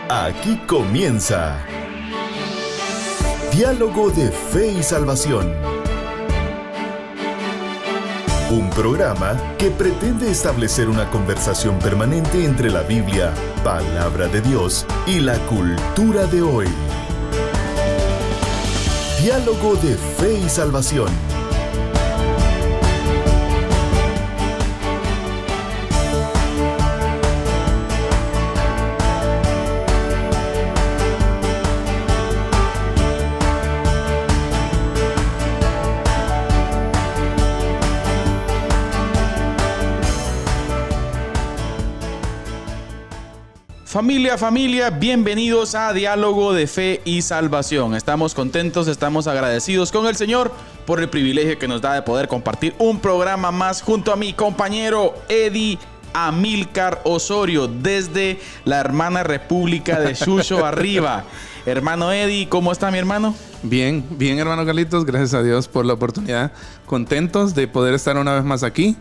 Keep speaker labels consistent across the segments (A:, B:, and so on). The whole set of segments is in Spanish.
A: Aquí comienza Diálogo de Fe y Salvación. Un programa que pretende establecer una conversación permanente entre la Biblia, palabra de Dios, y la cultura de hoy. Diálogo de Fe y Salvación.
B: Familia, bienvenidos a Diálogo de Fe y Salvación. Estamos contentos, estamos agradecidos con el Señor por el privilegio que nos da de poder compartir un programa más junto a mi compañero Eddie Amílcar Osorio desde la hermana República de Chucho Arriba. Hermano Eddie, ¿cómo está mi hermano?
C: Bien, hermano Carlitos, gracias a Dios por la oportunidad. Contentos de poder estar una vez más aquí.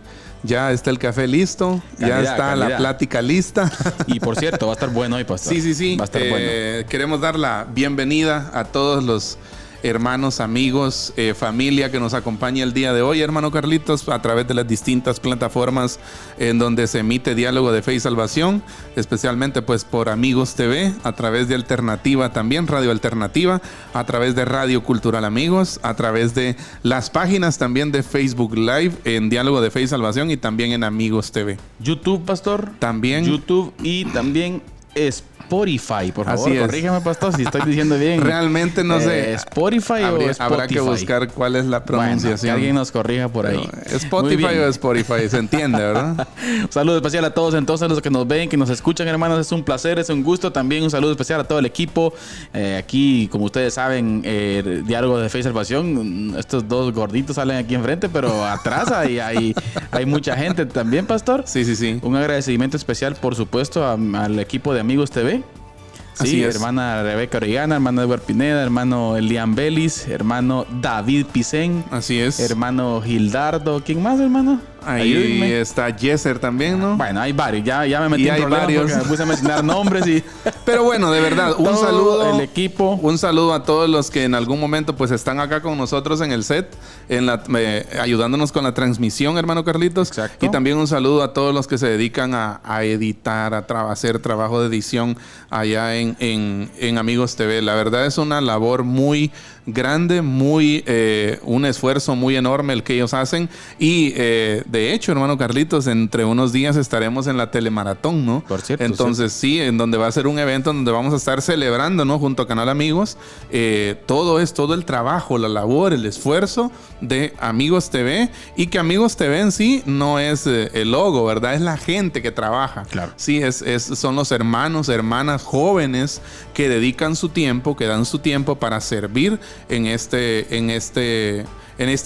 C: Ya está el café listo, ya está la plática lista.
B: Y por cierto, va a estar bueno hoy, pastor.
C: Sí.
B: Va a estar bueno.
C: Queremos dar la bienvenida a todos los hermanos, amigos, familia que nos acompaña el día de hoy, hermano Carlitos, a través de las distintas plataformas en donde se emite Diálogo de Fe y Salvación, especialmente pues por Amigos TV, a través de Alternativa también, Radio Alternativa, a través de Radio Cultural Amigos, a través de las páginas también de Facebook Live en Diálogo de Fe y Salvación y también en Amigos TV.
B: YouTube, pastor.
C: También.
B: YouTube y también Spotify, por favor,
C: así es.
B: Corrígame, pastor, si estoy diciendo bien.
C: Realmente no sé.
B: ¿Spotify o Spotify?
C: Habrá que buscar cuál es la pronunciación.
B: Bueno, que alguien nos corrija por ahí.
C: Spotify o Spotify, se entiende, ¿verdad?
B: Un saludo especial a todos entonces los que nos ven, que nos escuchan, hermanos. Es un placer, es un gusto. También un saludo especial a todo el equipo. Aquí, como ustedes saben, Diálogo de Fe y Salvación. Estos dos gorditos salen aquí enfrente, pero atrás hay mucha gente también, pastor.
C: Sí.
B: Un agradecimiento especial, por supuesto, al equipo de Amigos TV. Sí, hermana Rebeca Orellana, hermano Edward Pineda, hermano Elian Vélez, hermano David Picén.
C: Así es.
B: Hermano Gildardo. ¿Quién más, hermano?
C: Ahí está Yeser también, ¿no?
B: Bueno, hay varios. Ya me metí en problemas porque me puse a mencionar nombres y...
C: Pero bueno, de verdad, un saludo.
B: El equipo.
C: Un saludo a todos los que en algún momento pues están acá con nosotros en el set, ayudándonos con la transmisión, hermano Carlitos.
B: Exacto.
C: Y también un saludo a todos los que se dedican a editar, a hacer trabajo de edición allá en Amigos TV. La verdad es una labor muy grande, un esfuerzo muy enorme el que ellos hacen. Y de hecho, hermano Carlitos, entre unos días estaremos en la telemaratón, ¿no?
B: Por cierto.
C: Entonces sí, en donde va a ser un evento donde vamos a estar celebrando, ¿no? Junto a Canal Amigos, todo el trabajo, la labor, el esfuerzo de Amigos TV, y que Amigos TV en sí no es el logo, ¿verdad? Es la gente que trabaja.
B: Claro.
C: Sí, son los hermanos, hermanas jóvenes que dedican su tiempo, que dan su tiempo para servir en esta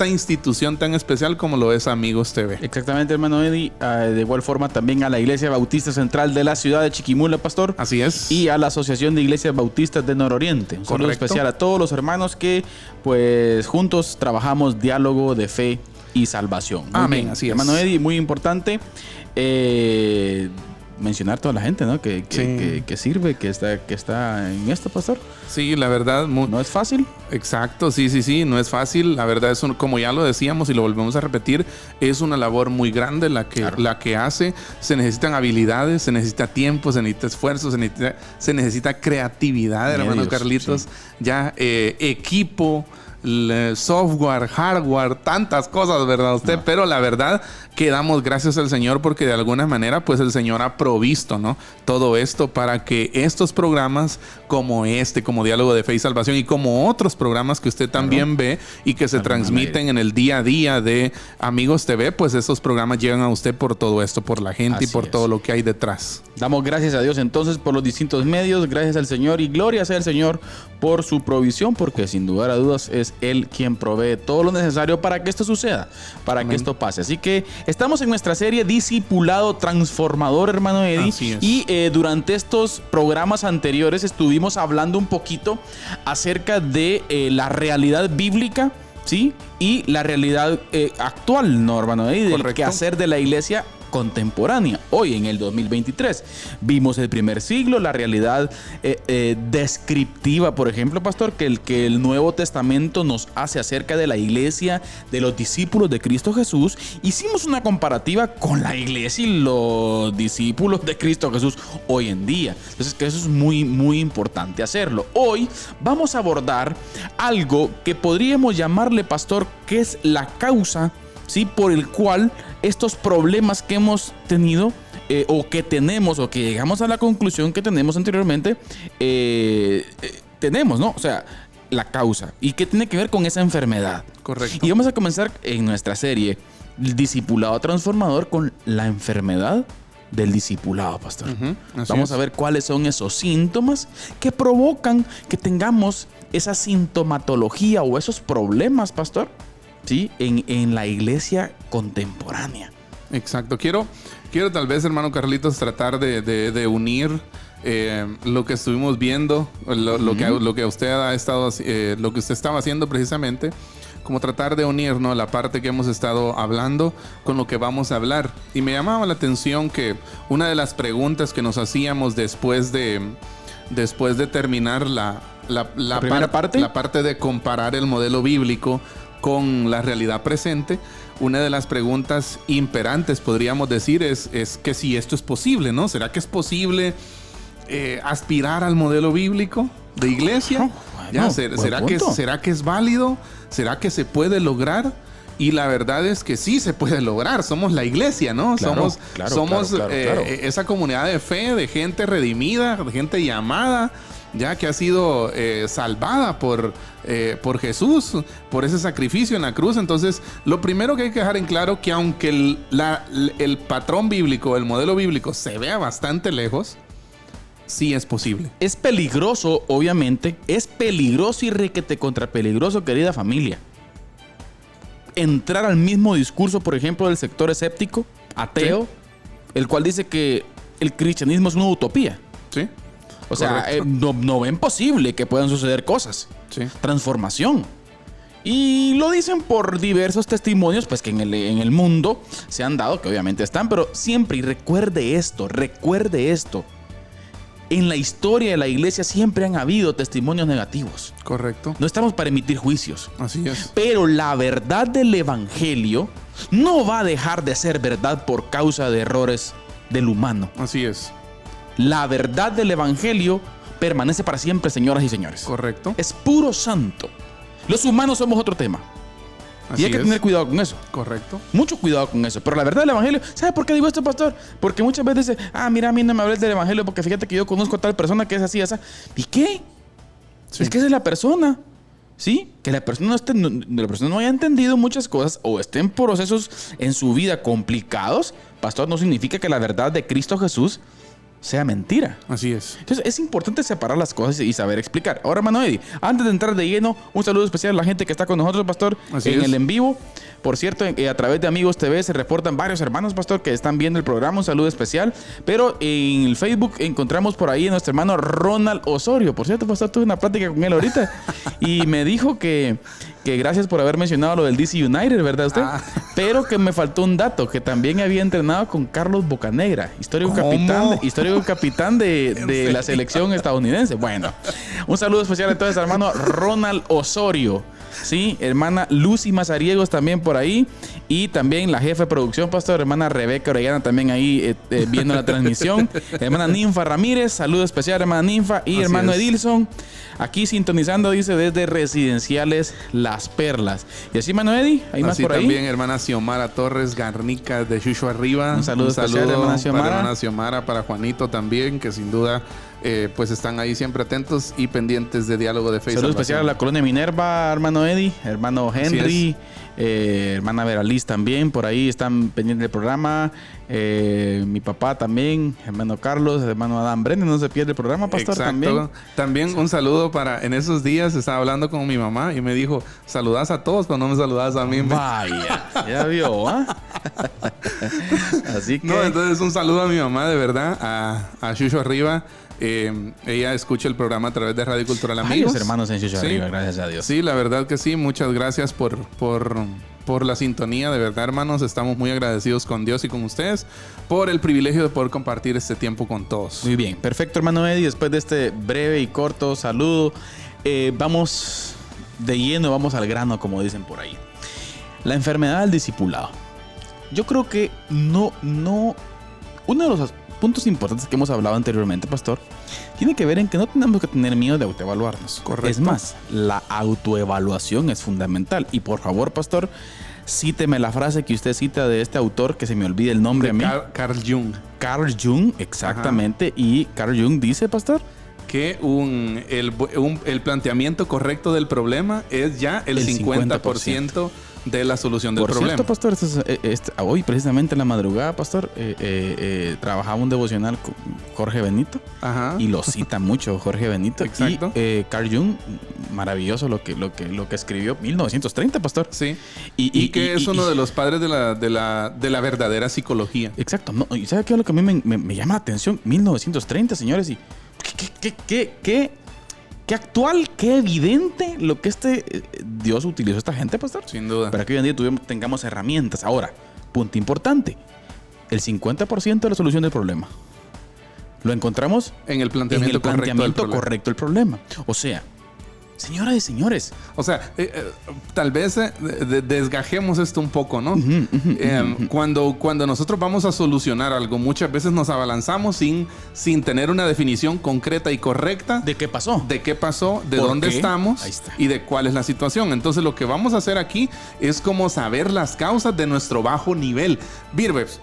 C: institución tan especial como lo es Amigos TV.
B: Exactamente, hermano Eddie. De igual forma también a la Iglesia Bautista Central de la ciudad de Chiquimula, pastor.
C: Así es.
B: Y a la Asociación de Iglesias Bautistas de Nororiente. Un saludo especial a todos los hermanos que pues juntos trabajamos Diálogo de Fe y Salvación. Muy
C: Amén.
B: bien.
C: Así es.
B: Hermano Eddie, muy importante mencionar toda la gente, ¿no? Que sirve, que está en esto, pastor.
C: Sí, la verdad.
B: ¿No es fácil?
C: Exacto, sí, no es fácil. La verdad es, como ya lo decíamos y lo volvemos a repetir, es una labor muy grande la que hace. Se necesitan habilidades, se necesita tiempo, se necesita esfuerzo, se necesita creatividad, hermano Carlitos. Sí. Ya equipo, software, hardware, tantas cosas, ¿verdad usted? No. Pero la verdad que damos gracias al Señor porque de alguna manera pues el Señor ha provisto, ¿no? Todo esto para que estos programas como como Diálogo de Fe y Salvación y como otros programas que usted también ve y que se transmiten en el día a día de Amigos TV, pues esos programas llegan a usted por todo esto, por la gente y por todo lo que hay detrás.
B: Damos gracias a Dios entonces por los distintos medios, gracias al Señor y gloria sea al Señor por su provisión, porque sin lugar a dudas es Él quien provee todo lo necesario para que esto suceda, para que esto pase. Así que estamos en nuestra serie Discipulado Transformador, hermano Eddie.
C: Así es.
B: Y durante estos programas anteriores estuvimos hablando un poquito acerca de la realidad bíblica, ¿sí? Y la realidad actual, ¿no, hermano Eddie? Del quehacer de la iglesia contemporánea, hoy en el 2023. Vimos el primer siglo, la realidad descriptiva, por ejemplo, pastor, que el Nuevo Testamento nos hace acerca de la iglesia, de los discípulos de Cristo Jesús. Hicimos una comparativa con la iglesia y los discípulos de Cristo Jesús hoy en día. Entonces, que eso es muy, muy importante hacerlo. Hoy vamos a abordar algo que podríamos llamarle, pastor, que es la causa, ¿sí?, por el cual estos problemas que hemos tenido o que tenemos, o que llegamos a la conclusión que tenemos anteriormente, tenemos, ¿no? O sea, la causa. ¿Y qué tiene que ver con esa enfermedad?
C: Correcto.
B: Y vamos a comenzar en nuestra serie Discipulado Transformador con la enfermedad del discipulado, pastor. Vamos a ver cuáles son esos síntomas que provocan que tengamos esa sintomatología o esos problemas, pastor, ¿sí?, en la iglesia contemporánea.
C: Exacto. Quiero tal vez, hermano Carlitos, tratar de unir lo que estuvimos viendo, lo que usted ha estado, lo que usted estaba haciendo precisamente, como tratar de unir, ¿no?, la parte que hemos estado hablando con lo que vamos a hablar. Y me llamaba la atención que una de las preguntas que nos hacíamos después de terminar la
B: primera parte,
C: la parte de comparar el modelo bíblico con la realidad presente, una de las preguntas imperantes, podríamos decir, es que si esto es posible, ¿no? ¿Será que es posible aspirar al modelo bíblico de iglesia? ¿Será que es válido? ¿Será que se puede lograr? Y la verdad es que sí se puede lograr. Somos la iglesia, ¿no? Somos esa comunidad de fe, de gente redimida, de gente llamada, ya que ha sido salvada por Jesús, por ese sacrificio en la cruz. Entonces, lo primero que hay que dejar en claro, que aunque el patrón bíblico, el modelo bíblico se vea bastante lejos, sí es posible.
B: Es peligroso, obviamente. Es peligroso y requete contra peligroso, querida familia, entrar al mismo discurso, por ejemplo, del sector escéptico, ateo, ¿sí?, el cual dice que el cristianismo es una utopía.
C: Sí.
B: O sea, no ven posible que puedan suceder cosas.
C: Sí.
B: Transformación. Y lo dicen por diversos testimonios, pues, que en el mundo se han dado, que obviamente están, pero siempre, y recuerde esto. En la historia de la iglesia siempre han habido testimonios negativos.
C: Correcto.
B: No estamos para emitir juicios.
C: Así es.
B: Pero la verdad del evangelio no va a dejar de ser verdad por causa de errores del humano.
C: Así es.
B: La verdad del evangelio permanece para siempre, señoras y señores.
C: Correcto.
B: Es puro santo. Los humanos somos otro tema.
C: Así
B: y hay que tener cuidado con eso.
C: Correcto.
B: Mucho cuidado con eso. Pero la verdad del evangelio, ¿sabe por qué digo esto, pastor? Porque muchas veces dice, mira, a mí no me hables del evangelio porque fíjate que yo conozco a tal persona que es así, esa. ¿Y qué? Sí. Es que esa es la persona. ¿Sí? Que la persona no haya entendido muchas cosas o esté en procesos en su vida complicados, pastor, no significa que la verdad de Cristo Jesús sea mentira.
C: Así es.
B: Entonces es importante separar las cosas y saber explicar. Ahora, hermano Eddie, antes de entrar de lleno, un saludo especial a la gente que está con nosotros, pastor, el en vivo. Por cierto, a través de Amigos TV se reportan varios hermanos, pastor, que están viendo el programa. Un saludo especial. Pero en el Facebook encontramos por ahí a nuestro hermano Ronald Osorio. Por cierto, pastor, tuve una plática con él ahorita y me dijo que gracias por haber mencionado lo del DC United, ¿verdad usted? Pero que me faltó un dato, que también había entrenado con Carlos Bocanegra, histórico capitán de la selección estadounidense. Bueno, un saludo especial entonces al hermano Ronald Osorio. Sí, hermana Lucy Mazariegos también por ahí. Y también la jefe de producción, pastor, hermana Rebeca Orellana también ahí viendo la transmisión. Hermana Ninfa Ramírez, saludo especial, hermana Ninfa. Y así hermano Edilson, aquí sintonizando, dice, desde Residenciales Las Perlas. Y así, hermano Eddie, hay más por ahí.
C: También hermana Xiomara Torres Garnica de Chucho Arriba.
B: Un saludo especial, hermana Xiomara.
C: Para hermana Xiomara, para Juanito también, que sin duda pues están ahí siempre atentos y pendientes de Diálogo de Fe y
B: Saludo
C: Salvación.
B: especial a la Colonia Minerva, hermano Eddie, hermano Henry, hermana Veraliz también, por ahí están pendientes del programa. Mi papá también, hermano Carlos, hermano Adán Brennan, no se pierde el programa, pastor.
C: Exacto. También un saludo para, en esos días estaba hablando con mi mamá y me dijo, saludas a todos, pero no me saludas a mí.
B: Vaya, ya vio, ¿ah? Así que...
C: No, entonces un saludo a mi mamá, de verdad, a Chucho Arriba. Ella escucha el programa a través de Radio Cultural Amigos.
B: Varios hermanos en Chucho Arriba, gracias a Dios.
C: Sí, la verdad que sí. Muchas gracias por por la sintonía. De verdad, hermanos, estamos muy agradecidos con Dios y con ustedes por el privilegio de poder compartir este tiempo con todos.
B: Muy bien, perfecto, hermano Eddie. Después de este breve y corto saludo, vamos de lleno, vamos al grano, como dicen por ahí. La enfermedad del discipulado. Yo creo que uno de los puntos importantes que hemos hablado anteriormente, pastor, tiene que ver en que no tenemos que tener miedo de autoevaluarnos.
C: Correcto.
B: Es más, la autoevaluación es fundamental. Y por favor, pastor, cíteme la frase que usted cita de este autor, que se me olvide el nombre a mí.
C: Carl Jung.
B: Carl Jung, exactamente. Ajá. Y Carl Jung dice, pastor,
C: que el planteamiento correcto del problema es ya el 50% de la solución del problema.
B: Por cierto, pastor, hoy precisamente en la madrugada, pastor, trabajaba un devocional con Jorge Benito. Ajá. Y lo cita mucho Jorge Benito.
C: Exacto.
B: Y Carl Jung, maravilloso lo que escribió 1930, pastor.
C: Sí. Y que es uno de los padres de la verdadera psicología.
B: Exacto. No, ¿y sabe qué es lo que a mí me llama la atención? 1930, señores, y qué actual, qué evidente lo que Dios utilizó esta gente, pastor.
C: Sin duda.
B: Para que hoy en día tengamos herramientas. Ahora, punto importante. El 50% de la solución del problema lo encontramos
C: en el planteamiento
B: correcto del problema. O sea, señoras y señores.
C: O sea, tal vez desgajemos esto un poco, ¿no? Cuando nosotros vamos a solucionar algo, muchas veces nos abalanzamos sin tener una definición concreta y correcta.
B: ¿De qué pasó?
C: De dónde estamos y de cuál es la situación. Entonces, lo que vamos a hacer aquí es como saber las causas de nuestro bajo nivel. Birbeps,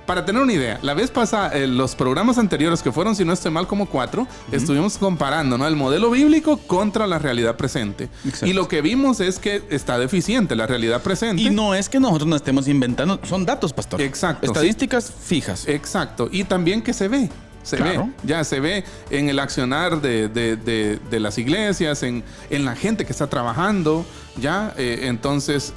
C: para tener una idea, la vez pasada, los programas anteriores, que fueron, si no estoy mal, como 4, estuvimos comparando, ¿no?, el modelo bíblico contra la realidad presente. Exacto. Y lo que vimos es que está deficiente la realidad presente.
B: Y no es que nosotros nos estemos inventando, son datos, pastor.
C: Exacto.
B: Estadísticas fijas.
C: Exacto. Y también que se ve. Se ve en el accionar de las iglesias, en la gente que está trabajando, ya. Entonces,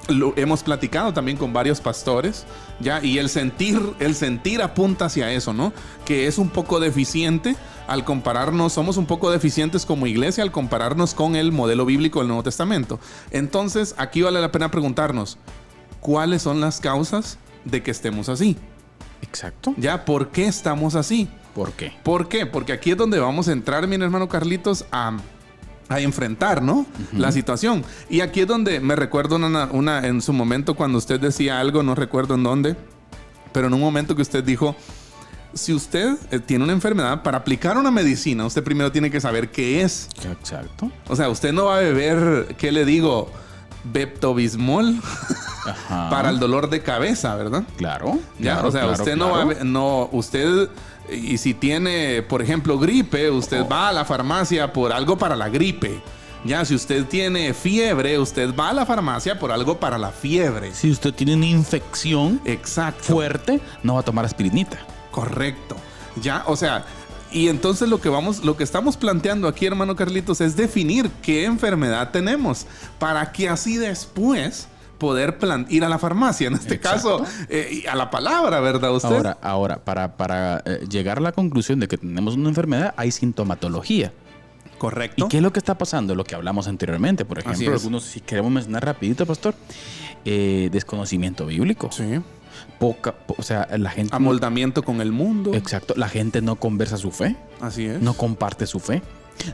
C: lo hemos platicado también con varios pastores, ya, y el sentir apunta hacia eso, ¿no? Que es un poco deficiente al compararnos, somos un poco deficientes como iglesia al compararnos con el modelo bíblico del Nuevo Testamento. Entonces, aquí vale la pena preguntarnos, ¿cuáles son las causas de que estemos así?
B: Exacto.
C: Ya, ¿por qué estamos así?
B: ¿Por qué?
C: ¿Por qué? Porque aquí es donde vamos a entrar, mi hermano Carlitos, a enfrentar, ¿no?, la situación. Y aquí es donde me recuerdo una en su momento cuando usted decía algo, no recuerdo en dónde, pero en un momento que usted dijo, si usted tiene una enfermedad, para aplicar una medicina, usted primero tiene que saber qué es.
B: Exacto.
C: O sea, usted no va a beber, ¿qué le digo?, Pepto-Bismol para el dolor de cabeza, ¿verdad?
B: Claro.
C: Ya,
B: claro,
C: o sea,
B: claro,
C: usted
B: claro.
C: Usted, y si tiene, por ejemplo, gripe, usted va a la farmacia por algo para la gripe. Ya, si usted tiene fiebre, usted va a la farmacia por algo para la fiebre.
B: Si usted tiene una infección fuerte, no va a tomar aspirinita.
C: Correcto. Ya, o sea, y entonces lo que estamos planteando aquí, hermano Carlitos, es definir qué enfermedad tenemos para que así después poder ir a la farmacia, en este caso, a la palabra, ¿verdad usted?
B: Ahora, para llegar a la conclusión de que tenemos una enfermedad, hay sintomatología.
C: Correcto.
B: ¿Y qué es lo que está pasando? Lo que hablamos anteriormente, por ejemplo, algunos, si queremos mencionar rapidito, pastor, desconocimiento bíblico.
C: Sí.
B: O sea, la gente...
C: Amoldamiento con el mundo.
B: Exacto. La gente no conversa su fe.
C: Así es.
B: No comparte su fe.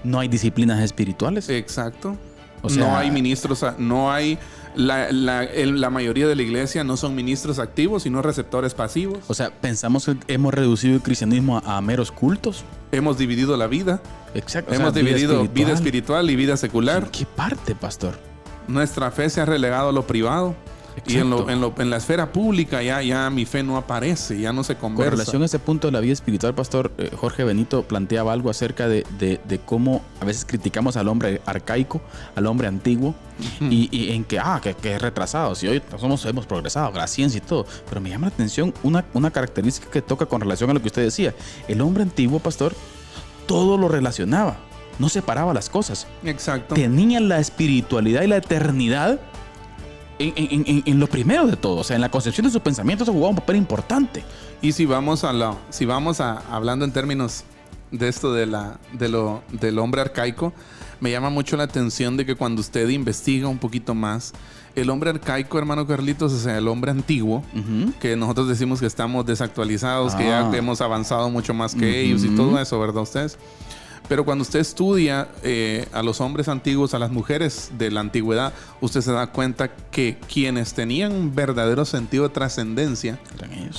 B: No hay disciplinas espirituales.
C: Exacto.
B: O sea,
C: no hay ministros, no hay... La mayoría de la iglesia no son ministros activos, sino receptores pasivos.
B: O sea, pensamos que hemos reducido el cristianismo a meros cultos.
C: Hemos dividido la vida.
B: Exacto.
C: Hemos dividido vida espiritual y vida secular.
B: ¿En qué parte, pastor?
C: Nuestra fe se ha relegado a lo privado. Exacto. Y en la esfera pública ya mi fe no aparece, ya no se conversa.
B: Con relación a ese punto de la vida espiritual, pastor, Jorge Benito planteaba algo acerca de cómo a veces criticamos al hombre arcaico, al hombre antiguo, y en que es retrasado. Si hoy hemos progresado, la ciencia y todo. Pero me llama la atención una característica que toca con relación a lo que usted decía. El hombre antiguo, pastor, todo lo relacionaba, no separaba las cosas.
C: Exacto.
B: Tenía la espiritualidad y la eternidad en lo primero de todo. O sea, en la concepción de sus pensamientos jugaba un papel importante.
C: Y si vamos hablando en términos de esto del hombre arcaico, me llama mucho la atención de que cuando usted investiga un poquito más, El hombre arcaico, hermano Carlitos, o sea, el hombre antiguo, que nosotros decimos que estamos desactualizados, que ya hemos avanzado mucho más que ellos y todo eso, ¿verdad ustedes? Pero cuando usted estudia a los hombres antiguos, a las mujeres de la antigüedad, usted se da cuenta que quienes tenían un verdadero sentido de trascendencia,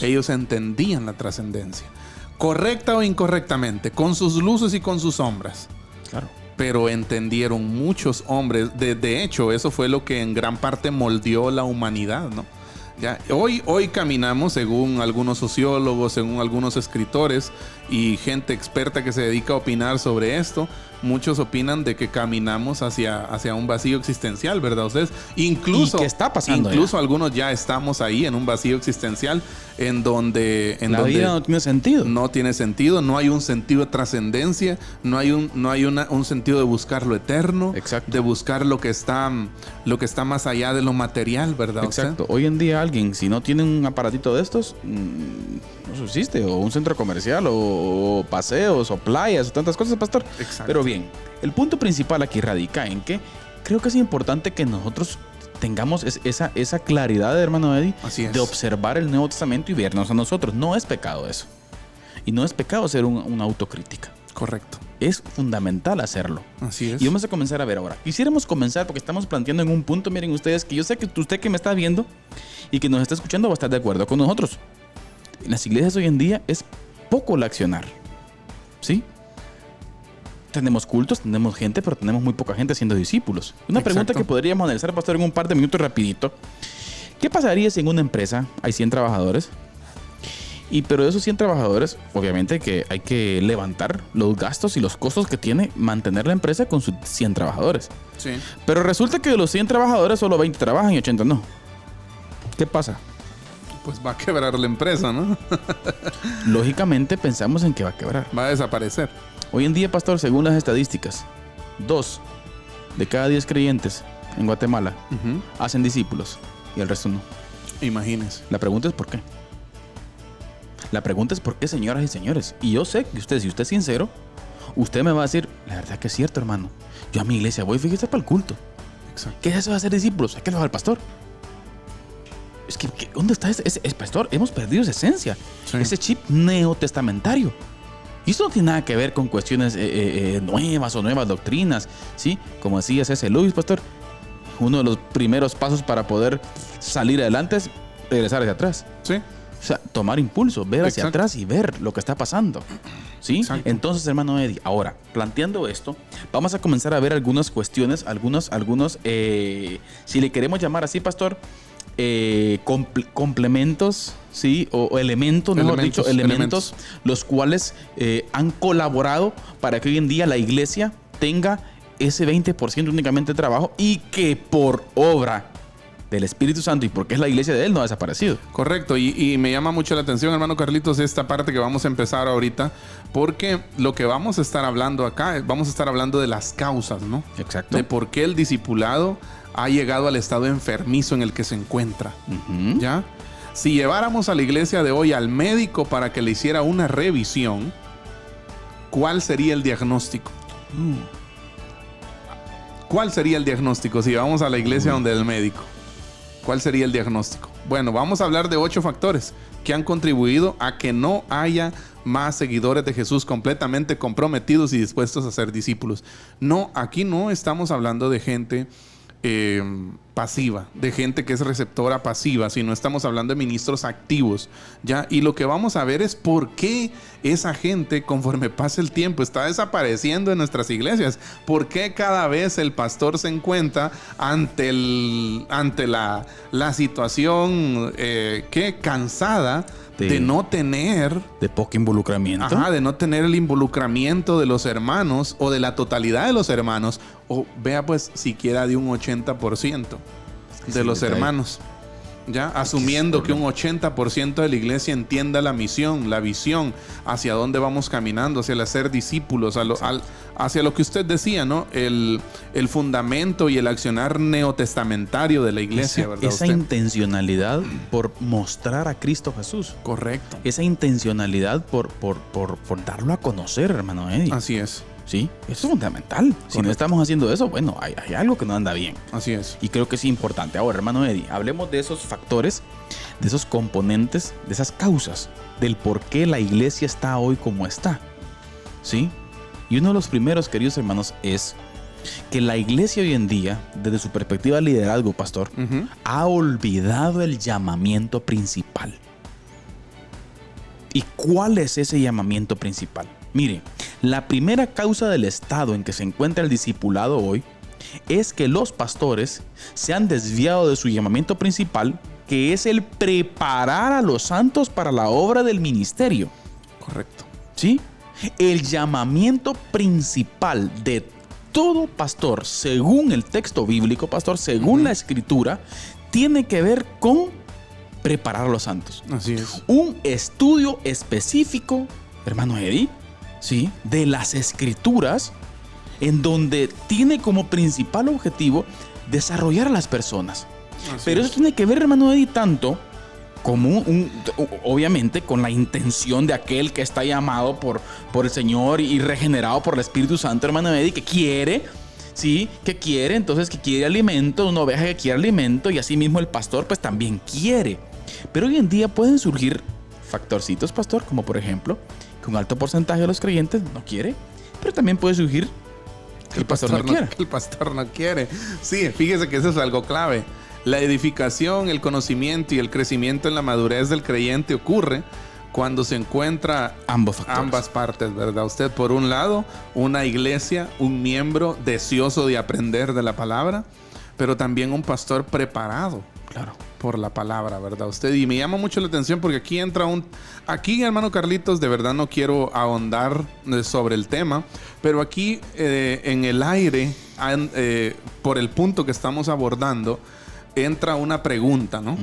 C: ellos entendían la trascendencia, correcta o incorrectamente, con sus luces y con sus sombras.
B: Claro.
C: Pero entendieron muchos hombres. De hecho, eso fue lo que en gran parte moldeó la humanidad, ¿no? Ya, hoy caminamos, según algunos sociólogos, según algunos escritores y gente experta que se dedica a opinar sobre esto, muchos opinan de que caminamos hacia un vacío existencial, ¿verdad ustedes? Incluso,
B: ¿y qué está pasando?
C: Incluso algunos ya estamos ahí en un vacío existencial en donde
B: la vida no tiene sentido.
C: No tiene sentido, no hay un sentido de trascendencia, no hay un sentido de buscar lo eterno,
B: exacto,
C: de buscar lo que está más allá de lo material, ¿verdad?
B: Exacto. Hoy en día alguien, si no tiene un aparatito de estos, no subsiste, o un centro comercial, o paseos, o playas, o tantas cosas, pastor.
C: Exacto.
B: Pero bien, el punto principal aquí radica en que creo que es importante que nosotros tengamos esa claridad, hermano Eddie, de observar el Nuevo Testamento y vernos a nosotros. No es pecado eso. Y no es pecado hacer una autocrítica.
C: Correcto.
B: Es fundamental hacerlo.
C: Así es.
B: Y vamos a comenzar a ver ahora. Quisiéramos comenzar porque estamos planteando en un punto, miren ustedes, que yo sé que usted que me está viendo y que nos está escuchando va a estar de acuerdo con nosotros. En las iglesias hoy en día es poco el accionar. ¿Sí? Tenemos cultos, tenemos gente, pero tenemos muy poca gente siendo discípulos. Una pregunta que podríamos analizar, pastor, en un par de minutos rapidito. ¿Qué pasaría si en una empresa hay 100 trabajadores? Pero de esos 100 trabajadores, obviamente que hay que levantar los gastos y los costos que tiene mantener la empresa con sus 100 trabajadores.
C: Sí.
B: Pero resulta que de los 100 trabajadores solo 20 trabajan y 80 no. ¿Qué pasa?
C: Pues va a quebrar la empresa, ¿no?
B: Lógicamente pensamos en que va a quebrar.
C: Va a desaparecer.
B: Hoy en día, pastor, según las estadísticas, 2 de cada 10 creyentes en Guatemala hacen discípulos y el resto no.
C: Imagínese.
B: La pregunta es ¿por qué? La pregunta es ¿por qué, señoras y señores? Y yo sé que si usted es sincero, usted me va a decir, la verdad que es cierto, hermano. Yo a mi iglesia voy, fíjese, para el culto.
C: Exacto.
B: ¿Qué es eso de hacer discípulos? Hay que lo haga el pastor. Es que, ¿dónde está ese pastor? Hemos perdido esa esencia. Sí. Ese chip neotestamentario. Y eso no tiene nada que ver con cuestiones nuevas o nuevas doctrinas, ¿sí? Como decía C.S. Lewis, pastor, uno de los primeros pasos para poder salir adelante es regresar hacia atrás.
C: Sí.
B: O sea, tomar impulso, ver hacia atrás y ver lo que está pasando. ¿Sí? Exacto. Entonces, hermano Eddie, ahora, planteando esto, vamos a comenzar a ver algunas cuestiones, algunos si le queremos llamar así, pastor, complementos, ¿sí? O elementos, mejor dicho, elementos los cuales han colaborado para que hoy en día la iglesia tenga ese 20% únicamente de trabajo y que por obra del Espíritu Santo y porque es la iglesia de Él no ha desaparecido.
C: Correcto, y me llama mucho la atención, hermano Carlitos, esta parte que vamos a empezar ahorita, porque lo que vamos a estar hablando acá, vamos a estar hablando de las causas, ¿no?
B: Exacto.
C: De por qué el discipulado ha llegado al estado enfermizo en el que se encuentra. ¿Ya? Si lleváramos a la iglesia de hoy al médico para que le hiciera una revisión, ¿cuál sería el diagnóstico? ¿Cuál sería el diagnóstico si vamos a la iglesia donde el médico? ¿Cuál sería el diagnóstico? Bueno, vamos a hablar de 8 factores que han contribuido a que no haya más seguidores de Jesús completamente comprometidos y dispuestos a ser discípulos. No, aquí no estamos hablando de gente pasiva, de gente que es receptora pasiva, sino estamos hablando de ministros activos, ¿ya? Y lo que vamos a ver es por qué esa gente, conforme pasa el tiempo, está desapareciendo en nuestras iglesias. ¿Por qué cada vez el pastor se encuentra ante la situación cansada de no tener...
B: De poco involucramiento.
C: Ajá, de no tener el involucramiento de los hermanos o de la totalidad de los hermanos, o vea pues siquiera de un 80% de los hermanos, ya asumiendo que un 80% de la iglesia entienda la misión, la visión, hacia dónde vamos caminando, hacia el hacer discípulos, hacia lo que usted decía, ¿no? El fundamento y el accionar neotestamentario de la iglesia, ¿verdad?
B: Esa intencionalidad por mostrar a Cristo Jesús.
C: Correcto.
B: Esa intencionalidad por darlo a conocer, hermano Eddie.
C: Así es.
B: ¿Sí? Eso es fundamental. Si no estamos haciendo eso, bueno, hay algo que no anda bien.
C: Así es.
B: Y creo que es importante. Ahora, hermano Eddie, hablemos de esos factores, de esos componentes, de esas causas, del por qué la iglesia está hoy como está. ¿Sí? Y uno de los primeros, queridos hermanos, es que la iglesia hoy en día, desde su perspectiva de liderazgo, pastor, ha olvidado el llamamiento principal. ¿Y cuál es ese llamamiento principal? Mire, la primera causa del estado en que se encuentra el discipulado hoy es que los pastores se han desviado de su llamamiento principal, que es el preparar a los santos para la obra del ministerio.
C: Correcto.
B: ¿Sí? El llamamiento principal de todo pastor, según el texto bíblico, pastor, según la escritura, tiene que ver con preparar a los santos.
C: Así es.
B: Un estudio específico, hermano Eddie, ¿sí?, de las escrituras, en donde tiene como principal objetivo desarrollar a las personas. Pero eso tiene que ver, hermano Eddie, tanto como obviamente con la intención de aquel que está llamado por el Señor y regenerado por el Espíritu Santo, hermano Eddie, que quiere, ¿sí? Que quiere alimento, una oveja que quiere alimento, y así mismo el pastor pues también quiere. Pero hoy en día pueden surgir factorcitos, pastor, como por ejemplo, que un alto porcentaje de los creyentes no quiere, pero también puede surgir que el pastor no quiere.
C: Que el pastor no quiere. Sí, fíjese que eso es algo clave. La edificación, el conocimiento y el crecimiento en la madurez del creyente ocurre cuando se encuentra ambas partes, ¿verdad? Usted, por un lado, una iglesia, un miembro deseoso de aprender de la palabra, pero también un pastor preparado, claro, por la palabra, ¿verdad? Usted, y me llama mucho la atención porque aquí entra aquí, hermano Carlitos, de verdad no quiero ahondar sobre el tema, pero aquí en el aire, por el punto que estamos abordando, entra una pregunta, ¿no?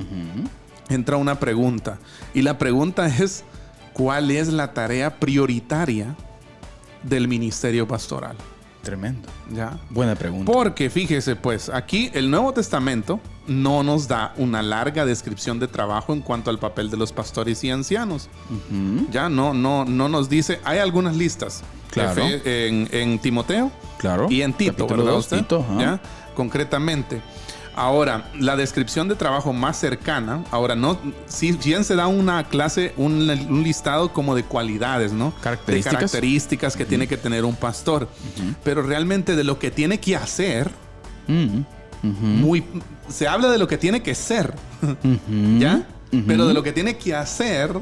C: Entra una pregunta. Y la pregunta es, ¿cuál es la tarea prioritaria del ministerio pastoral?
B: Tremendo.
C: ¿Ya?
B: Buena pregunta.
C: Porque fíjese, pues, aquí el Nuevo Testamento no nos da una larga descripción de trabajo en cuanto al papel de los pastores y ancianos. Ya no nos dice, hay algunas listas.
B: Claro.
C: En Timoteo.
B: Claro.
C: Y en Tito,
B: Capítulo
C: ¿verdad
B: 2,
C: usted?
B: Tito,
C: ¿Ya? Concretamente. Ahora, la descripción de trabajo más cercana, ahora no, si bien se da una clase, un listado como de cualidades, ¿no? De características que tiene que tener un pastor. Pero realmente de lo que tiene que hacer, se habla de lo que tiene que ser, ¿ya? Pero de lo que tiene que hacer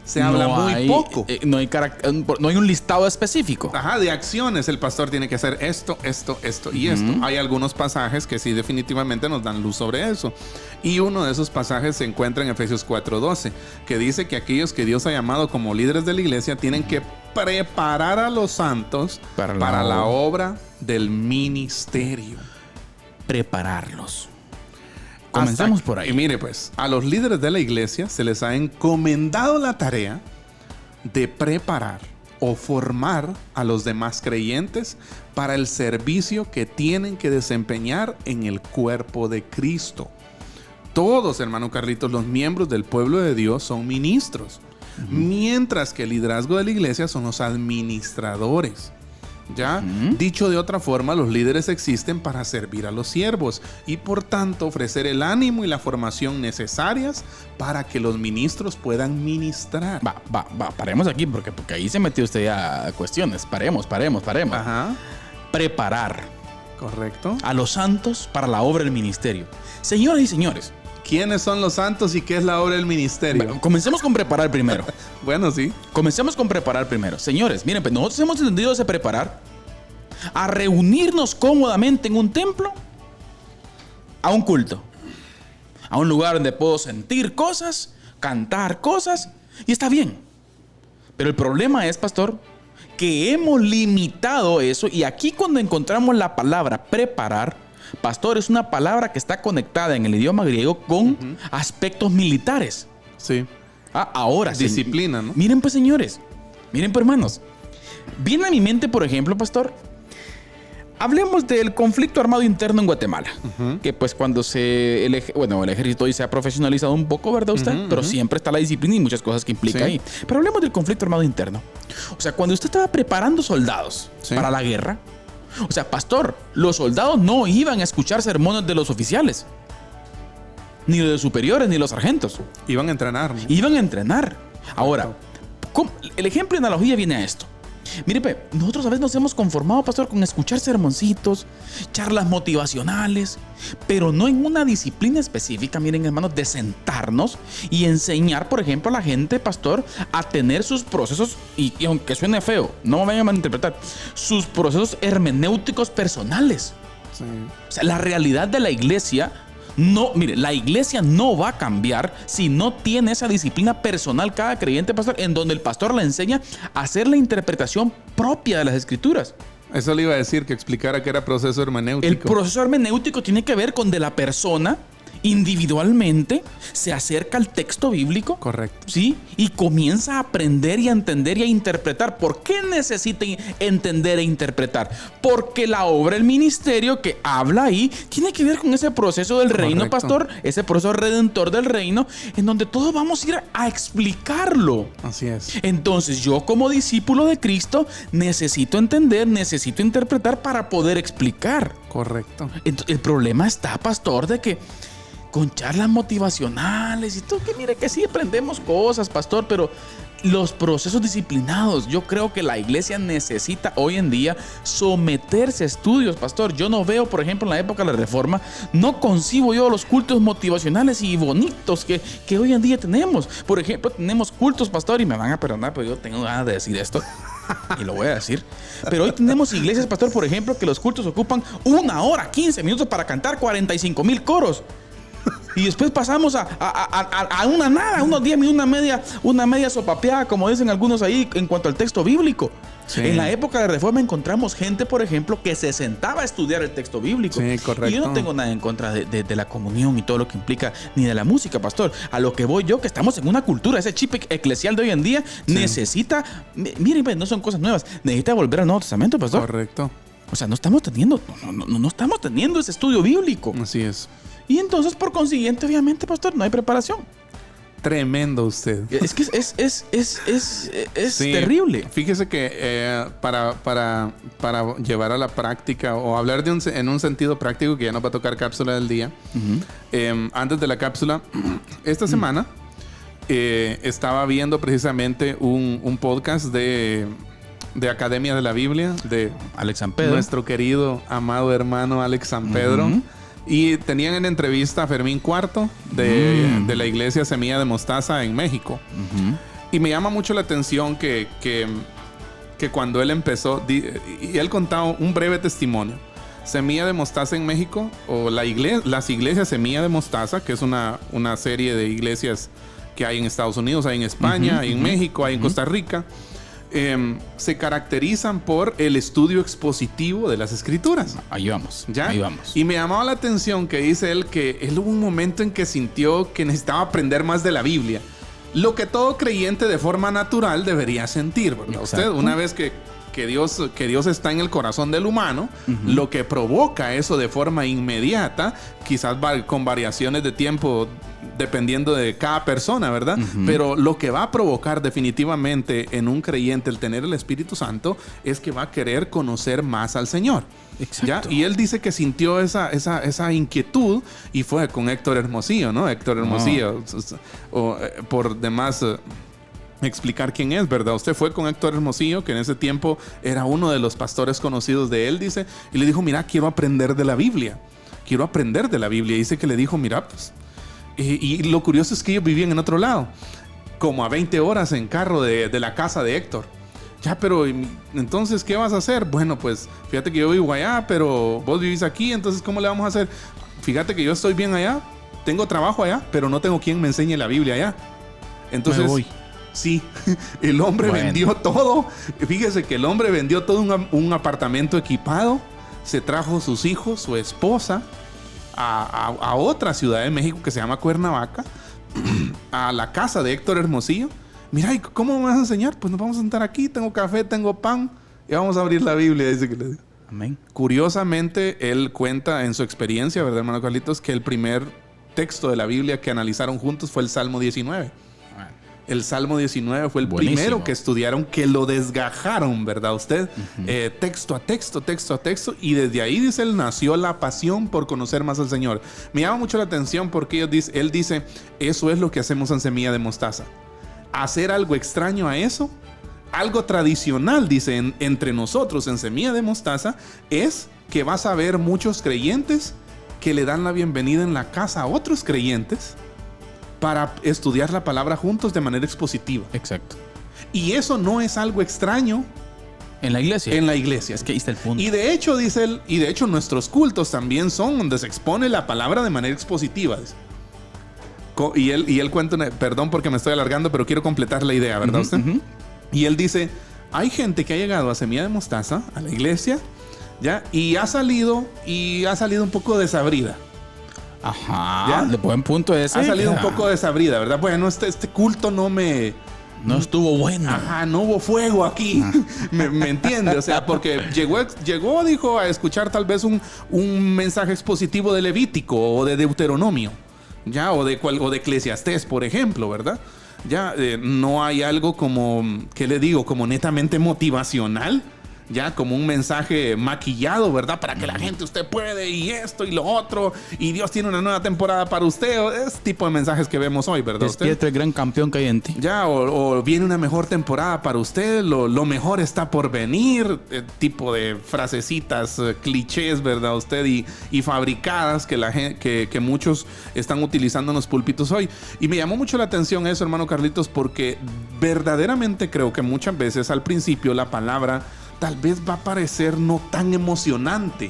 C: se habla muy poco.
B: No hay un listado específico.
C: Ajá, de acciones. El pastor tiene que hacer esto y esto. Hay algunos pasajes que sí definitivamente nos dan luz sobre eso. Y uno de esos pasajes se encuentra en Efesios 4:12, que dice que aquellos que Dios ha llamado como líderes de la iglesia tienen que preparar a los santos para la obra del ministerio.
B: Prepararlos. Comencemos por ahí.
C: Y mire, pues, a los líderes de la iglesia se les ha encomendado la tarea de preparar o formar a los demás creyentes para el servicio que tienen que desempeñar en el cuerpo de Cristo. Todos, hermano Carlitos, los miembros del pueblo de Dios son ministros, mientras que el liderazgo de la iglesia son los administradores. ¿Ya? Dicho de otra forma, los líderes existen para servir a los siervos y por tanto ofrecer el ánimo y la formación necesarias para que los ministros puedan ministrar.
B: Paremos aquí porque ahí se metió usted a cuestiones. Paremos.
C: Ajá.
B: Preparar.
C: Correcto.
B: A los santos para la obra del ministerio. Señoras y señores,
C: ¿quiénes son los santos y qué es la obra del ministerio?
B: Bueno, comencemos con preparar primero.
C: Bueno, sí.
B: Comencemos con preparar primero. Señores, miren, pues nosotros hemos entendido ese preparar a reunirnos cómodamente en un templo, a un culto, a un lugar donde puedo sentir cosas, cantar cosas, y está bien. Pero el problema es, pastor, que hemos limitado eso, y aquí cuando encontramos la palabra preparar, pastor, es una palabra que está conectada en el idioma griego con aspectos militares.
C: Sí.
B: Ahora,
C: disciplina, ¿no?
B: Miren pues, señores. Miren pues, hermanos. Viene a mi mente, por ejemplo, pastor, Hablemos del conflicto armado interno en Guatemala. Que pues cuando el ejército hoy se ha profesionalizado un poco, ¿verdad usted? Pero siempre está la disciplina y muchas cosas que implica ahí. Pero hablemos del conflicto armado interno. O sea, cuando usted estaba preparando soldados para la guerra, o sea, pastor, los soldados no iban a escuchar sermones de los oficiales. Ni de los superiores, ni de los sargentos.
C: Iban a entrenar, ¿no?
B: Iban a entrenar. Ahora, el ejemplo de analogía viene a esto. Mire, nosotros a veces nos hemos conformado, pastor, con escuchar sermoncitos, charlas motivacionales, pero no en una disciplina específica, miren, hermanos, de sentarnos y enseñar, por ejemplo, a la gente, pastor, a tener sus procesos, y aunque suene feo, no me vayan a malinterpretar, sus procesos hermenéuticos personales. Sí. O sea, la realidad de la iglesia... No, mire, la iglesia no va a cambiar si no tiene esa disciplina personal cada creyente, pastor, en donde el pastor le enseña a hacer la interpretación propia de las escrituras.
C: Eso le iba a decir, que explicara qué era proceso hermenéutico.
B: El proceso hermenéutico tiene que ver con de la persona individualmente se acerca al texto bíblico.
C: Correcto.
B: ¿Sí? Y comienza a aprender y a entender y a interpretar. ¿Por qué necesita entender e interpretar? Porque la obra, el ministerio que habla ahí, tiene que ver con ese proceso del reino, pastor. Ese proceso redentor del reino, en donde todos vamos a ir a explicarlo.
C: Así es.
B: Entonces, yo como discípulo de Cristo necesito entender, necesito interpretar para poder explicar.
C: Correcto.
B: Entonces, el problema está, pastor, de que con charlas motivacionales y todo, que mire que sí aprendemos cosas, pastor, pero los procesos disciplinados, yo creo que la iglesia necesita hoy en día someterse a estudios, pastor. Yo no veo, por ejemplo, en la época de la Reforma, no concibo yo los cultos motivacionales y bonitos que hoy en día tenemos. Por ejemplo, tenemos cultos, pastor, y me van a perdonar, pero yo tengo ganas de decir esto y lo voy a decir. Pero hoy tenemos iglesias, pastor, por ejemplo, que los cultos ocupan 1 hora, 15 minutos para cantar 45,000 coros. Y después pasamos a una nada, unos 10 minutos, una media sopapeada, como dicen algunos ahí, en cuanto al texto bíblico. Sí. En la época de la Reforma encontramos gente, por ejemplo, que se sentaba a estudiar el texto bíblico.
C: Sí, correcto.
B: Y yo no tengo nada en contra de la comunión y todo lo que implica, ni de la música, pastor. A lo que voy yo, que estamos en una cultura, ese chip eclesial de hoy en día, necesita, miren, no son cosas nuevas, necesita volver al Nuevo Testamento, pastor.
C: Correcto.
B: O sea, no estamos teniendo ese estudio bíblico.
C: Así es.
B: Y entonces, por consiguiente, obviamente, pastor, no hay preparación.
C: Tremendo usted.
B: Es que es sí, terrible.
C: Fíjese que para llevar a la práctica o hablar en un sentido práctico, que ya nos va a tocar cápsula del día, antes de la cápsula, esta semana estaba viendo precisamente un podcast de Academia de la Biblia de
B: Alex San Pedro,
C: nuestro querido, amado hermano Alex San Pedro. Y tenían en entrevista a Fermín Cuarto de la iglesia Semilla de Mostaza en México. Y me llama mucho la atención que cuando él empezó, y él contaba un breve testimonio. Semilla de Mostaza en México, o las iglesias Semilla de Mostaza, que es una serie de iglesias que hay en Estados Unidos, hay en España, hay en México, hay en Costa Rica. Se caracterizan por el estudio expositivo de las escrituras.
B: Ahí vamos,
C: ¿ya?
B: Ahí vamos.
C: Y me llamaba la atención que dice él que él hubo un momento en que sintió que necesitaba aprender más de la Biblia. Lo que todo creyente de forma natural debería sentir, ¿verdad? Usted, una vez que Dios está en el corazón del humano, lo que provoca eso de forma inmediata, quizás con variaciones de tiempo dependiendo de cada persona, ¿verdad? Pero lo que va a provocar definitivamente en un creyente el tener el Espíritu Santo es que va a querer conocer más al Señor.
B: Exacto.
C: ¿Ya? Y él dice que sintió esa inquietud y fue con Héctor Hermosillo, ¿no? Héctor Hermosillo, por demás... explicar quién es, ¿verdad? Usted fue con Héctor Hermosillo, que en ese tiempo era uno de los pastores conocidos de él, dice, y le dijo, mira, quiero aprender de la Biblia. Dice que le dijo, mira, pues... Y lo curioso es que ellos vivían en otro lado, como a 20 horas en carro de la casa de Héctor. Ya, pero entonces, ¿qué vas a hacer? Bueno, pues, fíjate que yo vivo allá, pero vos vivís aquí, entonces, ¿cómo le vamos a hacer? Fíjate que yo estoy bien allá, tengo trabajo allá, pero no tengo quien me enseñe la Biblia allá. Entonces... me voy. Sí, el hombre vendió todo. Fíjese que el hombre vendió todo un apartamento equipado. Se trajo sus hijos, su esposa, a otra ciudad de México que se llama Cuernavaca, a la casa de Héctor Hermosillo. Mira, ¿y cómo me vas a enseñar? Pues nos vamos a sentar aquí, tengo café, tengo pan y vamos a abrir la Biblia, dice que le digo.
B: Amén.
C: Curiosamente, él cuenta en su experiencia, ¿verdad, hermano Carlitos? Que el primer texto de la Biblia que analizaron juntos fue el Salmo 19. El Salmo 19 fue el primero que estudiaron, que lo desgajaron, ¿verdad usted? Texto a texto, texto a texto. Y desde ahí, dice él, nació la pasión por conocer más al Señor. Me llama mucho la atención porque él dice, eso es lo que hacemos en Semilla de Mostaza. Hacer algo extraño a eso, algo tradicional, dice, entre nosotros en Semilla de Mostaza, es que vas a ver muchos creyentes que le dan la bienvenida en la casa a otros creyentes para estudiar la palabra juntos de manera expositiva.
B: Exacto.
C: Y eso no es algo extraño
B: en la iglesia.
C: En la iglesia.
B: Es que ahí está el punto.
C: Y de hecho, dice él, y de hecho nuestros cultos también son donde se expone la palabra de manera expositiva. Y él cuenta, perdón porque me estoy alargando, pero quiero completar la idea, ¿verdad usted? Y él dice, hay gente que ha llegado a Semilla de Mostaza, a la iglesia, ¿ya? Y ha salido un poco desabrida.
B: Ajá.
C: ¿Ya?
B: De buen punto ese.
C: Ha salido un poco desabrida, ¿verdad? Bueno, este culto no
B: estuvo bueno.
C: Ajá, no hubo fuego aquí. ¿Me entiende? O sea, porque llegó, dijo, a escuchar tal vez un mensaje expositivo de Levítico o de Deuteronomio, ¿ya? O de Eclesiastés, por ejemplo, ¿verdad? Ya no hay algo como, ¿qué le digo? Como netamente motivacional. Ya como un mensaje maquillado, ¿verdad? Para que la gente, usted puede, y esto y lo otro, y Dios tiene una nueva temporada para usted. Ese tipo de mensajes que vemos hoy, ¿verdad?
B: Despierta el gran campeón que hay en ti.
C: Ya, o viene una mejor temporada para usted, lo mejor está por venir. Tipo de frasecitas, clichés, ¿verdad? Usted y fabricadas que muchos están utilizando en los púlpitos hoy. Y me llamó mucho la atención eso, hermano Carlitos, porque verdaderamente creo que muchas veces al principio la palabra tal vez va a parecer no tan emocionante.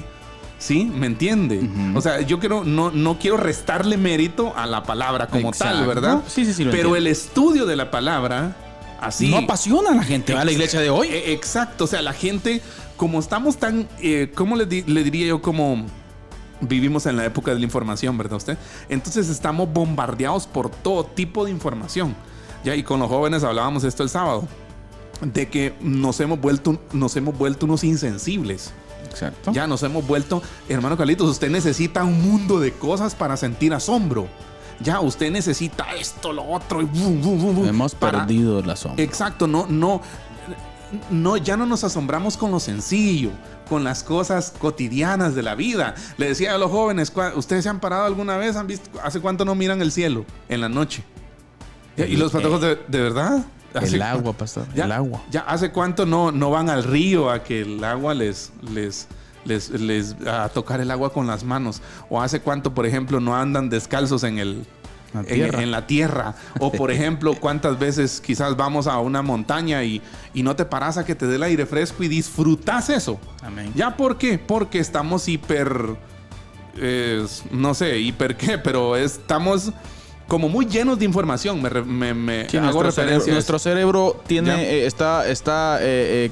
C: ¿Sí? ¿Me entiende? O sea, yo no quiero restarle mérito a la palabra como tal, ¿verdad?
B: Sí,
C: pero
B: entiendo.
C: El estudio de la palabra así
B: no apasiona a la gente, ¿va? A la iglesia de hoy.
C: Exacto. O sea, la gente, como estamos tan, ¿cómo le diría yo? Como vivimos en la época de la información, ¿verdad usted? Entonces estamos bombardeados por todo tipo de información. Ya, y con los jóvenes hablábamos esto el sábado, de que nos hemos vuelto unos insensibles.
B: Exacto.
C: Ya nos hemos vuelto, hermano Carlitos, usted necesita un mundo de cosas para sentir asombro. Ya, usted necesita esto, lo otro, y boom, boom, boom, boom.
B: Hemos perdido el asombro.
C: Exacto, ya no nos asombramos con lo sencillo, con las cosas cotidianas de la vida. Le decía a los jóvenes, ¿ustedes se han parado alguna vez? ¿Han visto hace cuánto no miran el cielo en la noche? Y los patojos de verdad.
B: El agua, pastor. El agua.
C: Ya hace cuánto no van al río a que el agua les a tocar el agua con las manos. O hace cuánto, por ejemplo, no andan descalzos en la tierra. O por ejemplo, cuántas veces quizás vamos a una montaña y no te paras a que te dé el aire fresco y disfrutas eso.
B: Amén.
C: ¿Ya por qué? Porque estamos no sé, pero estamos como muy llenos de información.
B: Sí, nuestro cerebro tiene está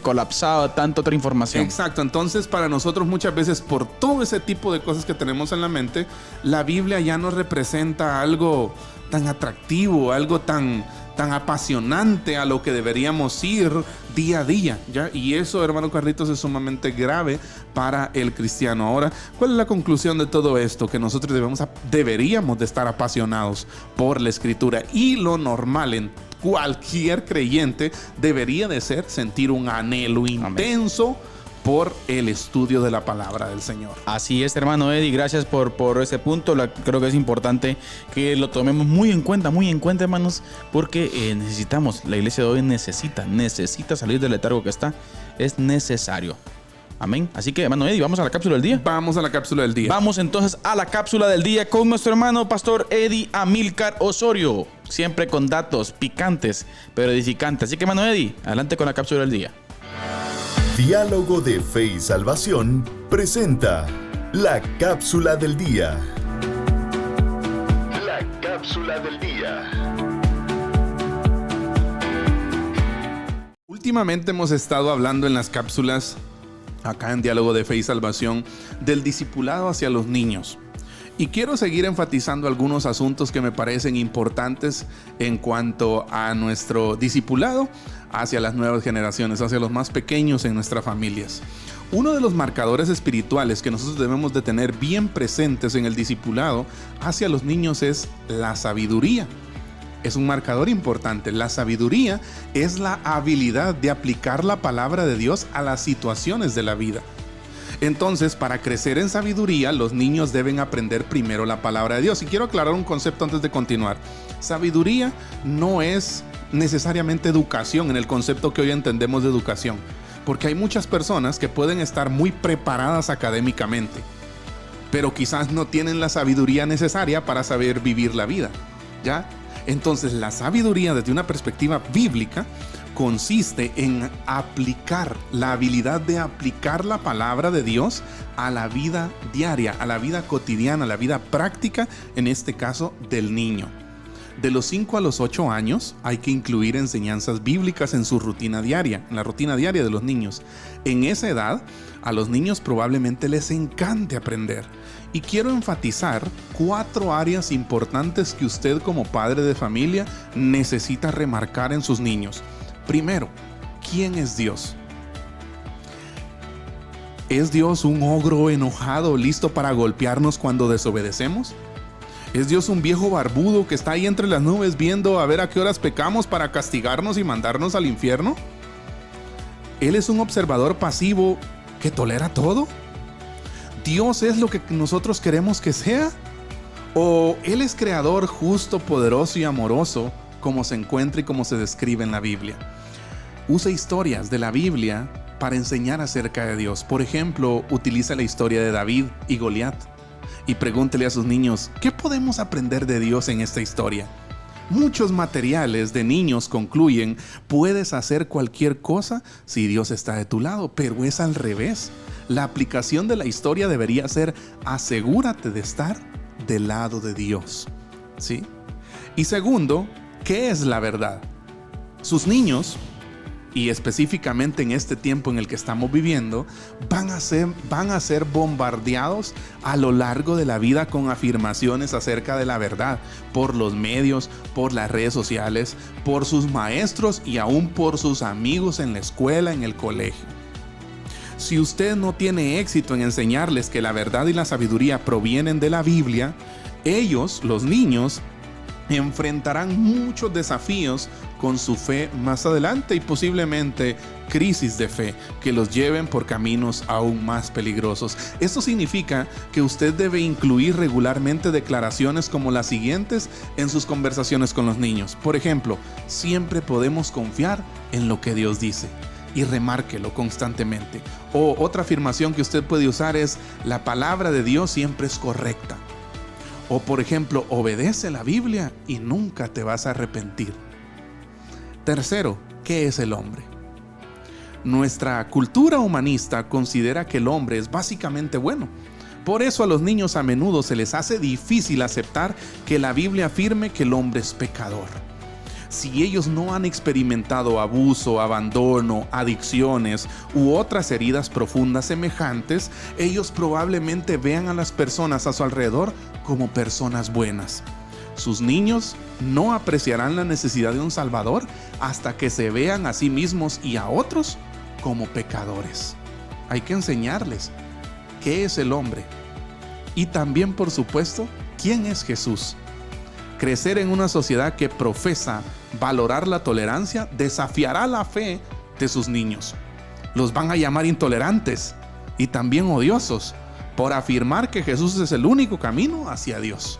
B: colapsado de tanta otra información.
C: Exacto. Entonces, para nosotros muchas veces, por todo ese tipo de cosas que tenemos en la mente, la Biblia ya nos representa algo tan atractivo, algo tan apasionante a lo que deberíamos ir día a día, ¿ya? Y eso, hermano Carlitos, es sumamente grave para el cristiano. Ahora, ¿cuál es la conclusión de todo esto? Que nosotros deberíamos de estar apasionados por la Escritura, y lo normal en cualquier creyente debería de ser sentir un anhelo intenso por el estudio de la palabra del Señor.
B: Así es, hermano Eddie, gracias por ese punto. Creo que es importante que lo tomemos muy en cuenta, hermanos, porque necesitamos, la iglesia de hoy necesita salir del letargo que está. Es necesario. Amén. Así que, hermano Eddie, ¿vamos a la cápsula del día?
C: Vamos a la cápsula del día.
B: Vamos entonces a la cápsula del día con nuestro hermano pastor Eddie Amílcar Osorio. Siempre con datos picantes, pero edificantes. Así que, hermano Eddie, adelante con la cápsula del día.
A: Diálogo de Fe y Salvación presenta la cápsula del día. La cápsula del día.
C: Últimamente hemos estado hablando en las cápsulas, acá en Diálogo de Fe y Salvación, del discipulado hacia los niños. Y quiero seguir enfatizando algunos asuntos que me parecen importantes en cuanto a nuestro discipulado hacia las nuevas generaciones, hacia los más pequeños en nuestras familias. Uno de los marcadores espirituales que nosotros debemos de tener bien presentes en el discipulado hacia los niños es la sabiduría. Es un marcador importante. La sabiduría es la habilidad de aplicar la palabra de Dios a las situaciones de la vida. Entonces, para crecer en sabiduría, los niños deben aprender primero la palabra de Dios. Y quiero aclarar un concepto antes de continuar. Sabiduría no es necesariamente educación en el concepto que hoy entendemos de educación, porque hay muchas personas que pueden estar muy preparadas académicamente, pero quizás no tienen la sabiduría necesaria para saber vivir la vida, ¿ya? Entonces, la sabiduría desde una perspectiva bíblica consiste en aplicar, la habilidad de aplicar la palabra de Dios a la vida diaria, a la vida cotidiana, a la vida práctica, en este caso del niño. De los 5 a los 8 años hay que incluir enseñanzas bíblicas en su rutina diaria, en la rutina diaria de los niños. En esa edad, a los niños probablemente les encante aprender. Y quiero enfatizar 4 áreas importantes que usted como padre de familia necesita remarcar en sus niños. Primero, ¿quién es Dios? ¿Es Dios un ogro enojado listo para golpearnos cuando desobedecemos? ¿Es Dios un viejo barbudo que está ahí entre las nubes viendo a ver a qué horas pecamos para castigarnos y mandarnos al infierno? ¿Él es un observador pasivo que tolera todo? ¿Dios es lo que nosotros queremos que sea? ¿O Él es creador justo, poderoso y amoroso, como se encuentra y como se describe en la Biblia? Usa historias de la Biblia para enseñar acerca de Dios. Por ejemplo, utiliza la historia de David y Goliat y pregúntele a sus niños, ¿qué podemos aprender de Dios en esta historia? Muchos materiales de niños concluyen, puedes hacer cualquier cosa si Dios está de tu lado, pero es al revés. La aplicación de la historia debería ser, asegúrate de estar del lado de Dios, ¿sí? Y segundo, ¿qué es la verdad? Sus niños, y específicamente en este tiempo en el que estamos viviendo, van a ser bombardeados a lo largo de la vida con afirmaciones acerca de la verdad, por los medios, por las redes sociales, por sus maestros y aún por sus amigos en la escuela, en el colegio. Si usted no tiene éxito en enseñarles que la verdad y la sabiduría provienen de la Biblia, ellos, los niños, enfrentarán muchos desafíos con su fe más adelante y posiblemente crisis de fe que los lleven por caminos aún más peligrosos. Esto significa que usted debe incluir regularmente declaraciones como las siguientes en sus conversaciones con los niños. Por ejemplo, siempre podemos confiar en lo que Dios dice. Y remárquelo constantemente. O otra afirmación que usted puede usar es, la palabra de Dios siempre es correcta. O por ejemplo, obedece la Biblia y nunca te vas a arrepentir. Tercero, ¿qué es el hombre? Nuestra cultura humanista considera que el hombre es básicamente bueno. Por eso a los niños a menudo se les hace difícil aceptar que la Biblia afirme que el hombre es pecador. Si ellos no han experimentado abuso, abandono, adicciones u otras heridas profundas semejantes, ellos probablemente vean a las personas a su alrededor como personas buenas. Sus niños no apreciarán la necesidad de un Salvador hasta que se vean a sí mismos y a otros como pecadores. Hay que enseñarles qué es el hombre y también, por supuesto, quién es Jesús. Crecer en una sociedad que profesa valorar la tolerancia desafiará la fe de sus niños. Los van a llamar intolerantes y también odiosos por afirmar que Jesús es el único camino hacia Dios.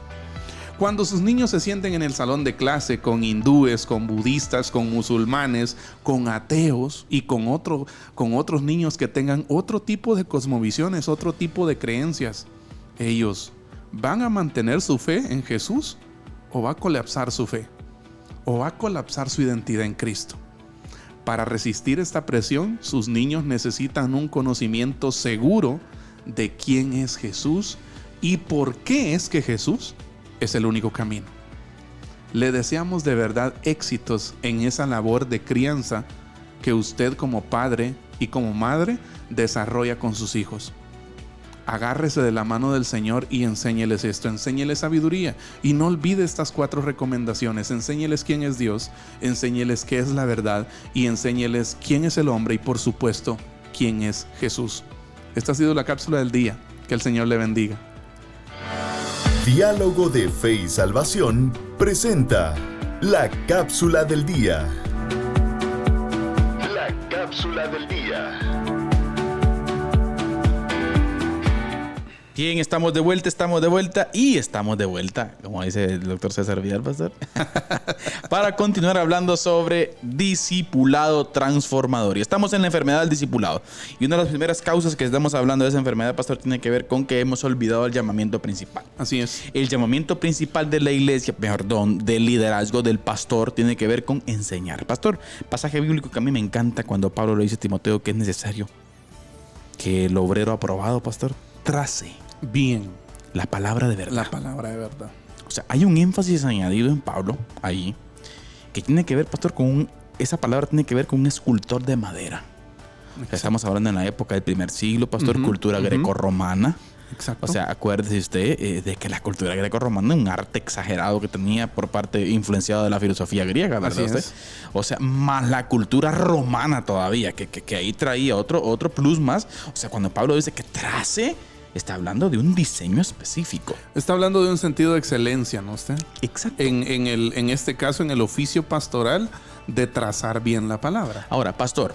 C: Cuando sus niños se sienten en el salón de clase con hindúes, con budistas, con musulmanes, con ateos y con otros niños que tengan otro tipo de cosmovisiones, otro tipo de creencias, ¿ellos van a mantener su fe en Jesús o va a colapsar su fe? ¿O va a colapsar su identidad en Cristo? Para resistir esta presión, sus niños necesitan un conocimiento seguro de quién es Jesús y por qué es que Jesús es el único camino. Le deseamos de verdad éxitos en esa labor de crianza que usted como padre y como madre desarrolla con sus hijos. agárrese de la mano del Señor y enséñeles esto, enséñeles sabiduría. Y no olvide estas 4 recomendaciones: enséñeles quién es Dios, enséñeles qué es la verdad y enséñeles quién es el hombre y, por supuesto, quién es Jesús. Esta ha sido la cápsula del día. Que el Señor le bendiga.
A: Diálogo de Fe y Salvación presenta la cápsula del día. La cápsula del día.
B: Bien, estamos de vuelta, como dice el doctor César Vidal, pastor, para continuar hablando sobre discipulado transformador. Y estamos en la enfermedad del discipulado. Y una de las primeras causas que estamos hablando de esa enfermedad, pastor, tiene que ver con que hemos olvidado el llamamiento principal.
C: Así es.
B: El llamamiento principal de la iglesia, del liderazgo del pastor, tiene que ver con enseñar. Pastor, pasaje bíblico que a mí me encanta cuando Pablo le dice a Timoteo que es necesario que el obrero aprobado, pastor, trace
C: bien
B: la palabra de verdad.
C: La palabra de verdad.
B: O sea, hay un énfasis añadido en Pablo ahí que tiene que ver, pastor, esa palabra tiene que ver con un escultor de madera. Estamos hablando en la época del primer siglo, pastor, cultura grecorromana.
C: Exacto.
B: O sea, acuérdese usted de que la cultura grecorromana es un arte exagerado que tenía por parte influenciado de la filosofía griega, ¿verdad?
C: Así es.
B: O sea, más la cultura romana todavía, que ahí traía otro plus más. O sea, cuando Pablo dice que trace, está hablando de un diseño específico.
C: Está hablando de un sentido de excelencia, ¿no usted?
B: Exacto.
C: En este caso, en el oficio pastoral, de trazar bien la palabra.
B: Ahora, pastor,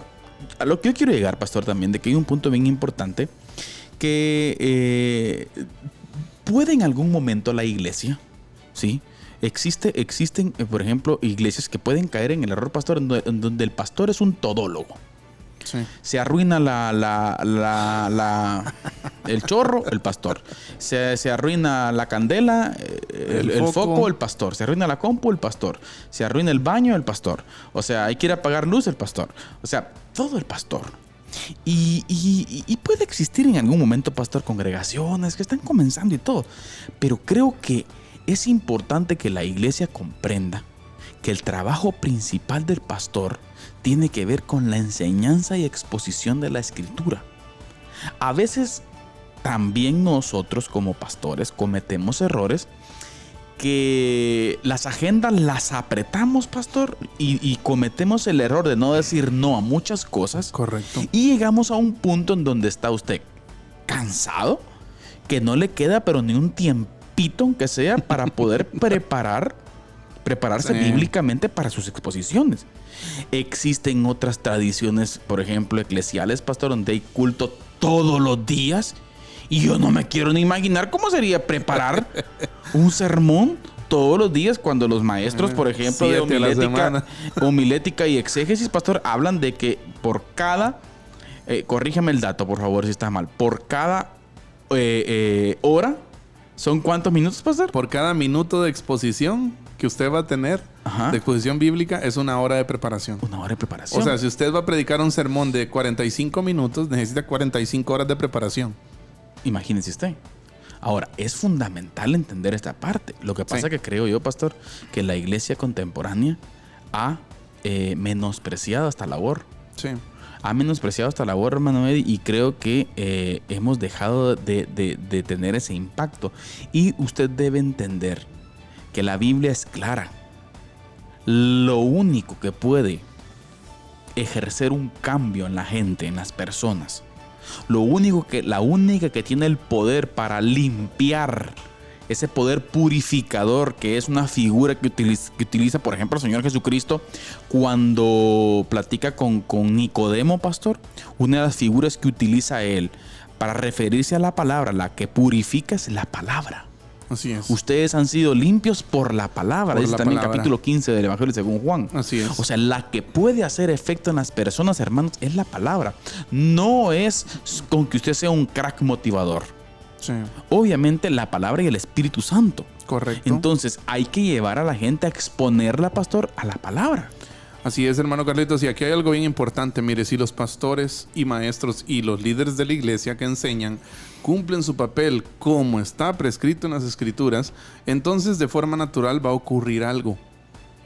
B: a lo que yo quiero llegar, pastor, también, de que hay un punto bien importante que puede en algún momento la iglesia, ¿sí? Existen, por ejemplo, iglesias que pueden caer en el error, pastor, en donde el pastor es un todólogo.
C: Sí.
B: Se arruina el chorro, el pastor. Se arruina la candela, el foco, el pastor. Se arruina la compu, el pastor. Se arruina el baño, el pastor. O sea, hay que ir a apagar luz, el pastor. O sea, todo el pastor. Y puede existir en algún momento, pastor, congregaciones que están comenzando y todo. Pero creo que es importante que la iglesia comprenda que el trabajo principal del pastor tiene que ver con la enseñanza y exposición de la escritura. A veces también nosotros como pastores cometemos errores que las agendas las apretamos, pastor, y cometemos el error de no decir no a muchas cosas.
C: Correcto.
B: Y llegamos a un punto en donde está usted cansado, que no le queda pero ni un tiempito, aunque sea, para poder prepararse bíblicamente para sus exposiciones. Existen otras tradiciones, por ejemplo, eclesiales, pastor, donde hay culto todos los días. Y yo no me quiero ni imaginar cómo sería preparar un sermón todos los días cuando los maestros, por ejemplo, de homilética y exégesis, pastor, hablan de que por cada, corrígeme el dato, por favor, si está mal, por cada hora, ¿son cuántos minutos, pastor?
C: Por cada minuto de exposición que usted va a tener, de exposición bíblica, es 1 hora de preparación.
B: 1 hora de preparación.
C: O sea, si usted va a predicar un sermón de 45 minutos, necesita 45 horas de preparación.
B: Imagínese usted. Ahora, es fundamental entender esta parte. Lo que pasa que creo yo, pastor, que la iglesia contemporánea ha menospreciado esta labor.
C: Sí.
B: Ha menospreciado esta labor, hermano Eddie, y creo que hemos dejado de tener ese impacto. Y usted debe entender que la Biblia es clara. Lo único que puede ejercer un cambio en la gente, en las personas, la única que tiene el poder para limpiar, ese poder purificador, que es una figura que utiliza, por ejemplo, el Señor Jesucristo cuando platica con Nicodemo, pastor. Una de las figuras que utiliza él para referirse a la palabra, la que purifica, es la palabra.
C: Así es.
B: Ustedes han sido limpios por la palabra. Dice también el capítulo 15 del Evangelio según Juan.
C: Así es.
B: O sea, la que puede hacer efecto en las personas, hermanos, es la palabra. No es con que usted sea un crack motivador.
C: Sí.
B: Obviamente la palabra y el Espíritu Santo.
C: Correcto.
B: Entonces hay que llevar a la gente a exponerla, pastor, a la palabra.
C: Así es, hermano Carlitos, y aquí hay algo bien importante. Mire, si los pastores y maestros y los líderes de la iglesia que enseñan cumplen su papel como está prescrito en las Escrituras, entonces de forma natural va a ocurrir algo.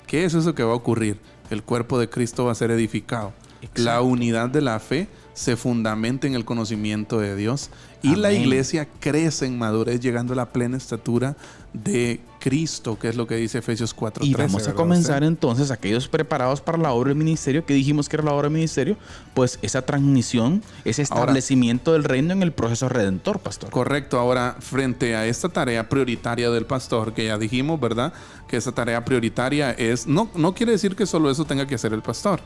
C: ¿Qué es eso que va a ocurrir? El cuerpo de Cristo va a ser edificado.
B: Exacto.
C: La unidad de la fe se fundamenta en el conocimiento de Dios y
B: Amén.
C: la iglesia crece en madurez llegando a la plena estatura de Cristo, que es lo que dice Efesios 4:13.
B: Y vamos a comenzar entonces, aquellos preparados para la obra del ministerio, que dijimos que era la obra del ministerio, pues esa transmisión, ese establecimiento del reino en el proceso redentor, pastor.
C: Correcto. Ahora, frente a esta tarea prioritaria del pastor, que ya dijimos, ¿verdad? Que esa tarea prioritaria es, no quiere decir que solo eso tenga que hacer el pastor.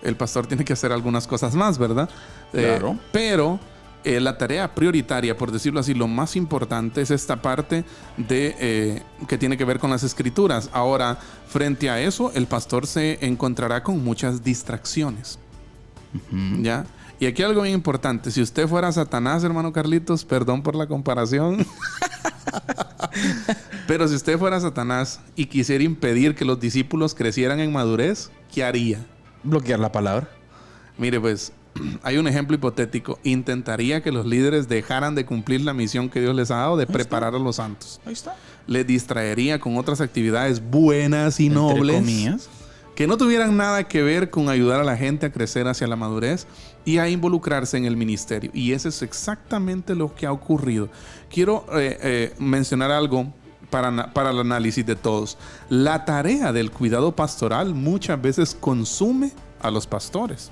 C: El pastor tiene que hacer algunas cosas más, ¿verdad?
B: Claro.
C: Pero la tarea prioritaria, por decirlo así, lo más importante es esta parte de que tiene que ver con las escrituras. Ahora, frente a eso, el pastor se encontrará con muchas distracciones. ¿Ya? Y aquí algo bien importante. Si usted fuera Satanás, hermano Carlitos, perdón por la comparación. Pero si usted fuera Satanás y quisiera impedir que los discípulos crecieran en madurez, ¿qué haría?
B: Bloquear la palabra.
C: Mire, pues, hay un ejemplo hipotético. Intentaría que los líderes dejaran de cumplir la misión que Dios les ha dado de preparar a los santos.
B: Ahí está.
C: Les distraería con otras actividades buenas y nobles,
B: comillas,
C: que no tuvieran nada que ver con ayudar a la gente a crecer hacia la madurez y a involucrarse en el ministerio. Y eso es exactamente lo que ha ocurrido. Quiero mencionar algo para el análisis de todos. La tarea del cuidado pastoral muchas veces consume a los pastores.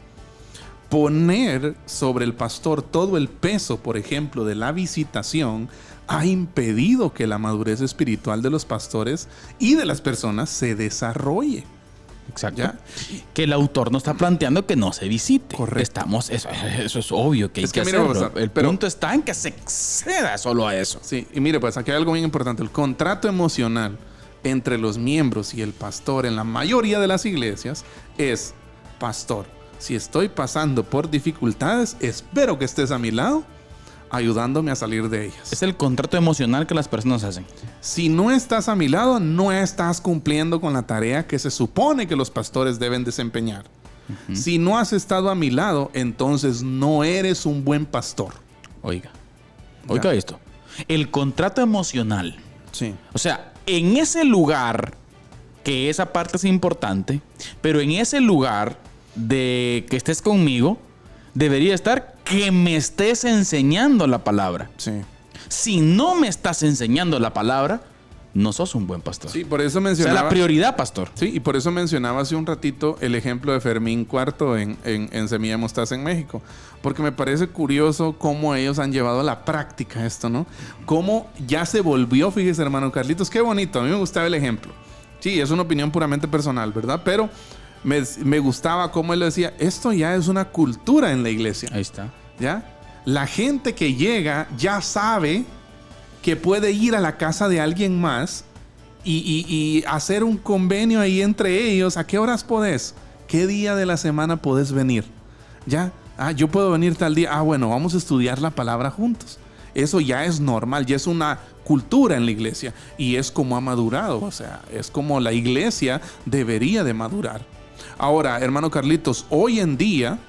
C: Poner sobre el pastor todo el peso, por ejemplo, de la visitación, ha impedido que la madurez espiritual de los pastores y de las personas se desarrolle.
B: Exacto.
C: ¿Ya?
B: Que el autor no está planteando que no se visite.
C: Correcto.
B: Eso es obvio que hay que
C: mire,
B: hacerlo.
C: pues,
B: El punto está en que se exceda solo a eso.
C: Sí, y mire, pues aquí hay algo bien importante. El contrato emocional entre los miembros y el pastor en la mayoría de las iglesias es: pastor, si estoy pasando por dificultades, espero que estés a mi lado ayudándome a salir de ellas.
B: Es el contrato emocional que las personas hacen.
C: Si no estás a mi lado, no estás cumpliendo con la tarea que se supone que los pastores deben desempeñar. Si no has estado a mi lado, entonces no eres un buen pastor.
B: Oiga
C: Ya.
B: esto. El contrato emocional.
C: Sí.
B: O sea, en ese lugar, que esa parte es importante, pero en ese lugar de que estés conmigo, debería estar que me estés enseñando la palabra.
C: Sí.
B: Si no me estás enseñando la palabra, no sos un buen pastor.
C: Sí, por eso
B: O sea,
C: mencionaba...
B: la prioridad, pastor.
C: Sí, y por eso mencionaba hace un ratito el ejemplo de Fermín Cuarto en Semilla de Mostaza en México. Porque me parece curioso cómo ellos han llevado a la práctica esto, ¿no? Cómo ya se volvió, fíjese, hermano Carlitos, qué bonito. A mí me gustaba el ejemplo. Sí, es una opinión puramente personal, ¿verdad? Pero me gustaba cómo él decía, esto ya es una cultura en la iglesia.
B: Ahí está.
C: ¿Ya? La gente que llega ya sabe que puede ir a la casa de alguien más y hacer un convenio ahí entre ellos. ¿A qué horas podés? ¿Qué día de la semana podés venir? ¿Ya? Yo puedo venir tal día. Bueno, vamos a estudiar la palabra juntos. Eso ya es normal, ya es una cultura en la iglesia. Y es como ha madurado. O sea, es como la iglesia debería de madurar. Ahora, hermano Carlitos, hoy en día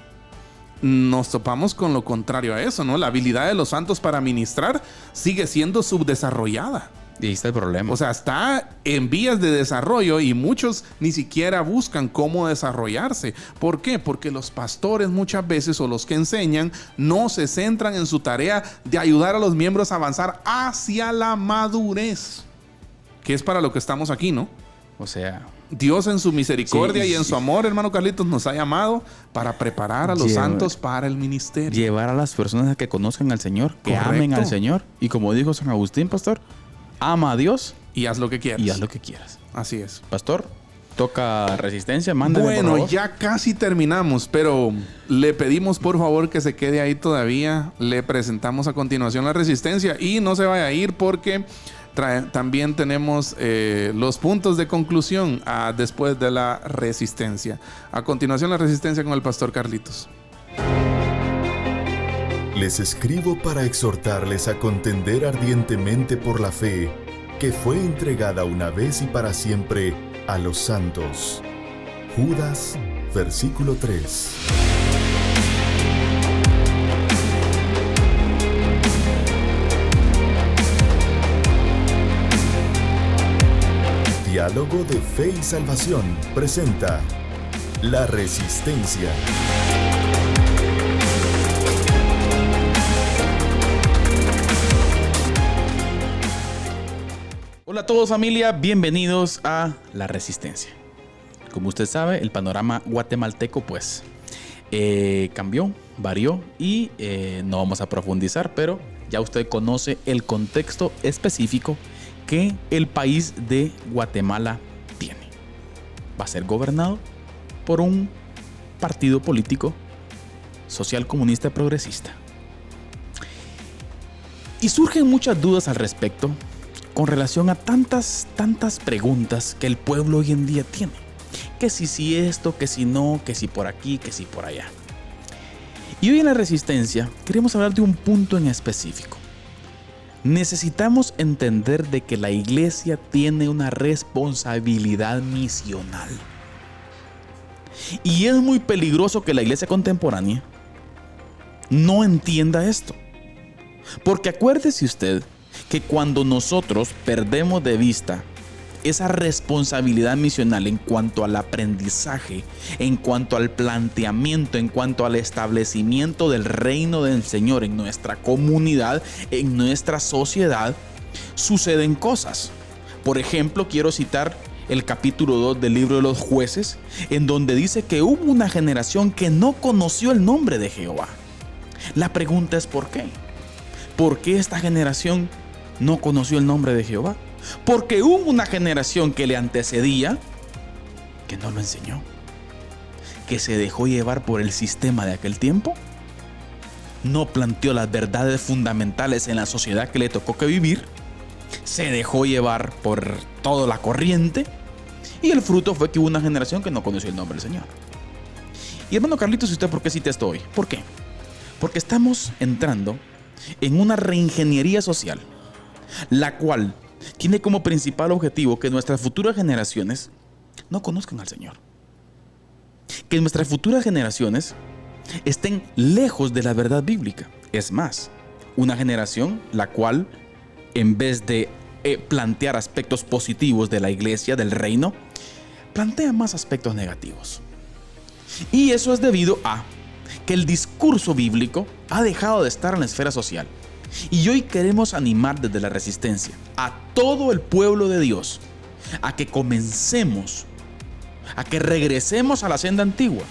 C: nos topamos con lo contrario a eso, ¿no? La habilidad de los santos para ministrar sigue siendo subdesarrollada.
B: Y ahí está el problema.
C: O sea, está en vías de desarrollo y muchos ni siquiera buscan cómo desarrollarse. ¿Por qué? Porque los pastores muchas veces, o los que enseñan, no se centran en su tarea de ayudar a los miembros a avanzar hacia la madurez, que es para lo que estamos aquí, ¿no?
B: O sea,
C: Dios en su misericordia
B: sí,
C: y en su amor, hermano Carlitos, nos ha llamado para preparar a los santos para el ministerio.
B: Llevar a las personas a que conozcan al Señor, que
C: Correcto.
B: amen al Señor. Y como dijo San Agustín, pastor, ama a Dios
C: Y haz lo que quieras.
B: y haz lo que quieras.
C: Así es.
B: Pastor, toca resistencia, mándame por
C: Bueno,
B: favor.
C: ya casi terminamos, pero le pedimos por favor que se quede ahí todavía. Le presentamos a continuación la resistencia y no se vaya a ir porque también tenemos los puntos de conclusión después de la resistencia. A continuación la resistencia con el pastor Carlitos.
A: Les escribo para exhortarles a contender ardientemente por la fe que fue entregada una vez y para siempre a los santos. Judas, versículo 3. Diálogo de Fe y Salvación presenta La Resistencia.
B: Hola a todos, familia, bienvenidos a La Resistencia. Como usted sabe, el panorama guatemalteco pues cambió, varió y no vamos a profundizar, pero ya usted conoce el contexto específico que el país de Guatemala tiene. Va a ser gobernado por un partido político social comunista progresista. Y surgen muchas dudas al respecto con relación a tantas preguntas que el pueblo hoy en día tiene. Que si esto, que si no, que si por aquí, que si por allá. Y hoy en La Resistencia queremos hablar de un punto en específico. Necesitamos entender de que la iglesia tiene una responsabilidad misional. Y es muy peligroso que la iglesia contemporánea no entienda esto. Porque acuérdese usted que cuando nosotros perdemos de vista esa responsabilidad misional en cuanto al aprendizaje, en cuanto al planteamiento, en cuanto al establecimiento del reino del Señor en nuestra comunidad, en nuestra sociedad, suceden cosas. Por ejemplo, quiero citar el capítulo 2 del libro de los Jueces, en donde dice que hubo una generación que no conoció el nombre de Jehová. La pregunta es ¿por qué? ¿Por qué esta generación no conoció el nombre de Jehová? Porque hubo una generación que le antecedía que no lo enseñó, que se dejó llevar por el sistema de aquel tiempo, no planteó las verdades fundamentales en la sociedad que le tocó que vivir, se dejó llevar por toda la corriente y el fruto fue que hubo una generación que no conoció el nombre del Señor. Y hermano Carlitos, ¿y usted por qué cita esto hoy? ¿Por qué? Porque estamos entrando en una reingeniería social, la cual tiene como principal objetivo que nuestras futuras generaciones no conozcan al Señor. Que nuestras futuras generaciones estén lejos de la verdad bíblica. Es más, una generación la cual, en vez de plantear aspectos positivos de la iglesia, del reino, plantea más aspectos negativos. Y eso es debido a que el discurso bíblico ha dejado de estar en la esfera social. Y hoy queremos animar desde La Resistencia a todo el pueblo de Dios a que comencemos, a que regresemos a la senda antigua.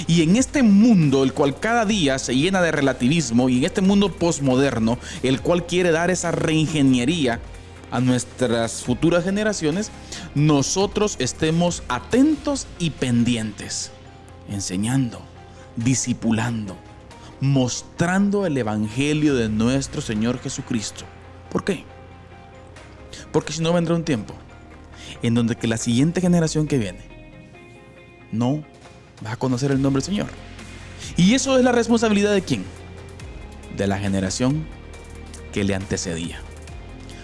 B: Y en este mundo, el cual cada día se llena de relativismo, y en este mundo posmoderno, el cual quiere dar esa reingeniería a nuestras futuras generaciones, nosotros estemos atentos y pendientes, enseñando, discipulando, mostrando el evangelio de nuestro Señor Jesucristo. ¿Por qué? Porque si no, vendrá un tiempo en donde que la siguiente generación que viene no va a conocer el nombre del Señor. Y eso es la responsabilidad ¿de quién? De la generación que le antecedía.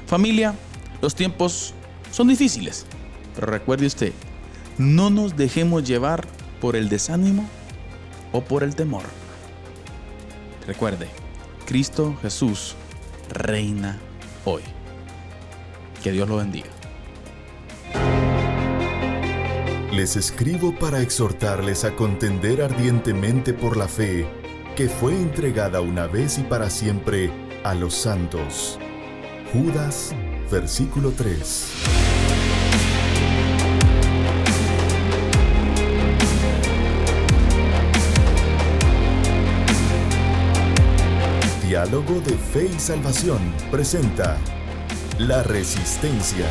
B: Familia, los tiempos son difíciles, pero recuerde usted, no nos dejemos llevar por el desánimo o por el temor. Recuerde, Cristo Jesús reina hoy. Que Dios lo bendiga.
A: Les escribo para exhortarles a contender ardientemente por la fe que fue entregada una vez y para siempre a los santos. Judas, versículo 3. Diálogo de Fe y Salvación presenta La Resistencia.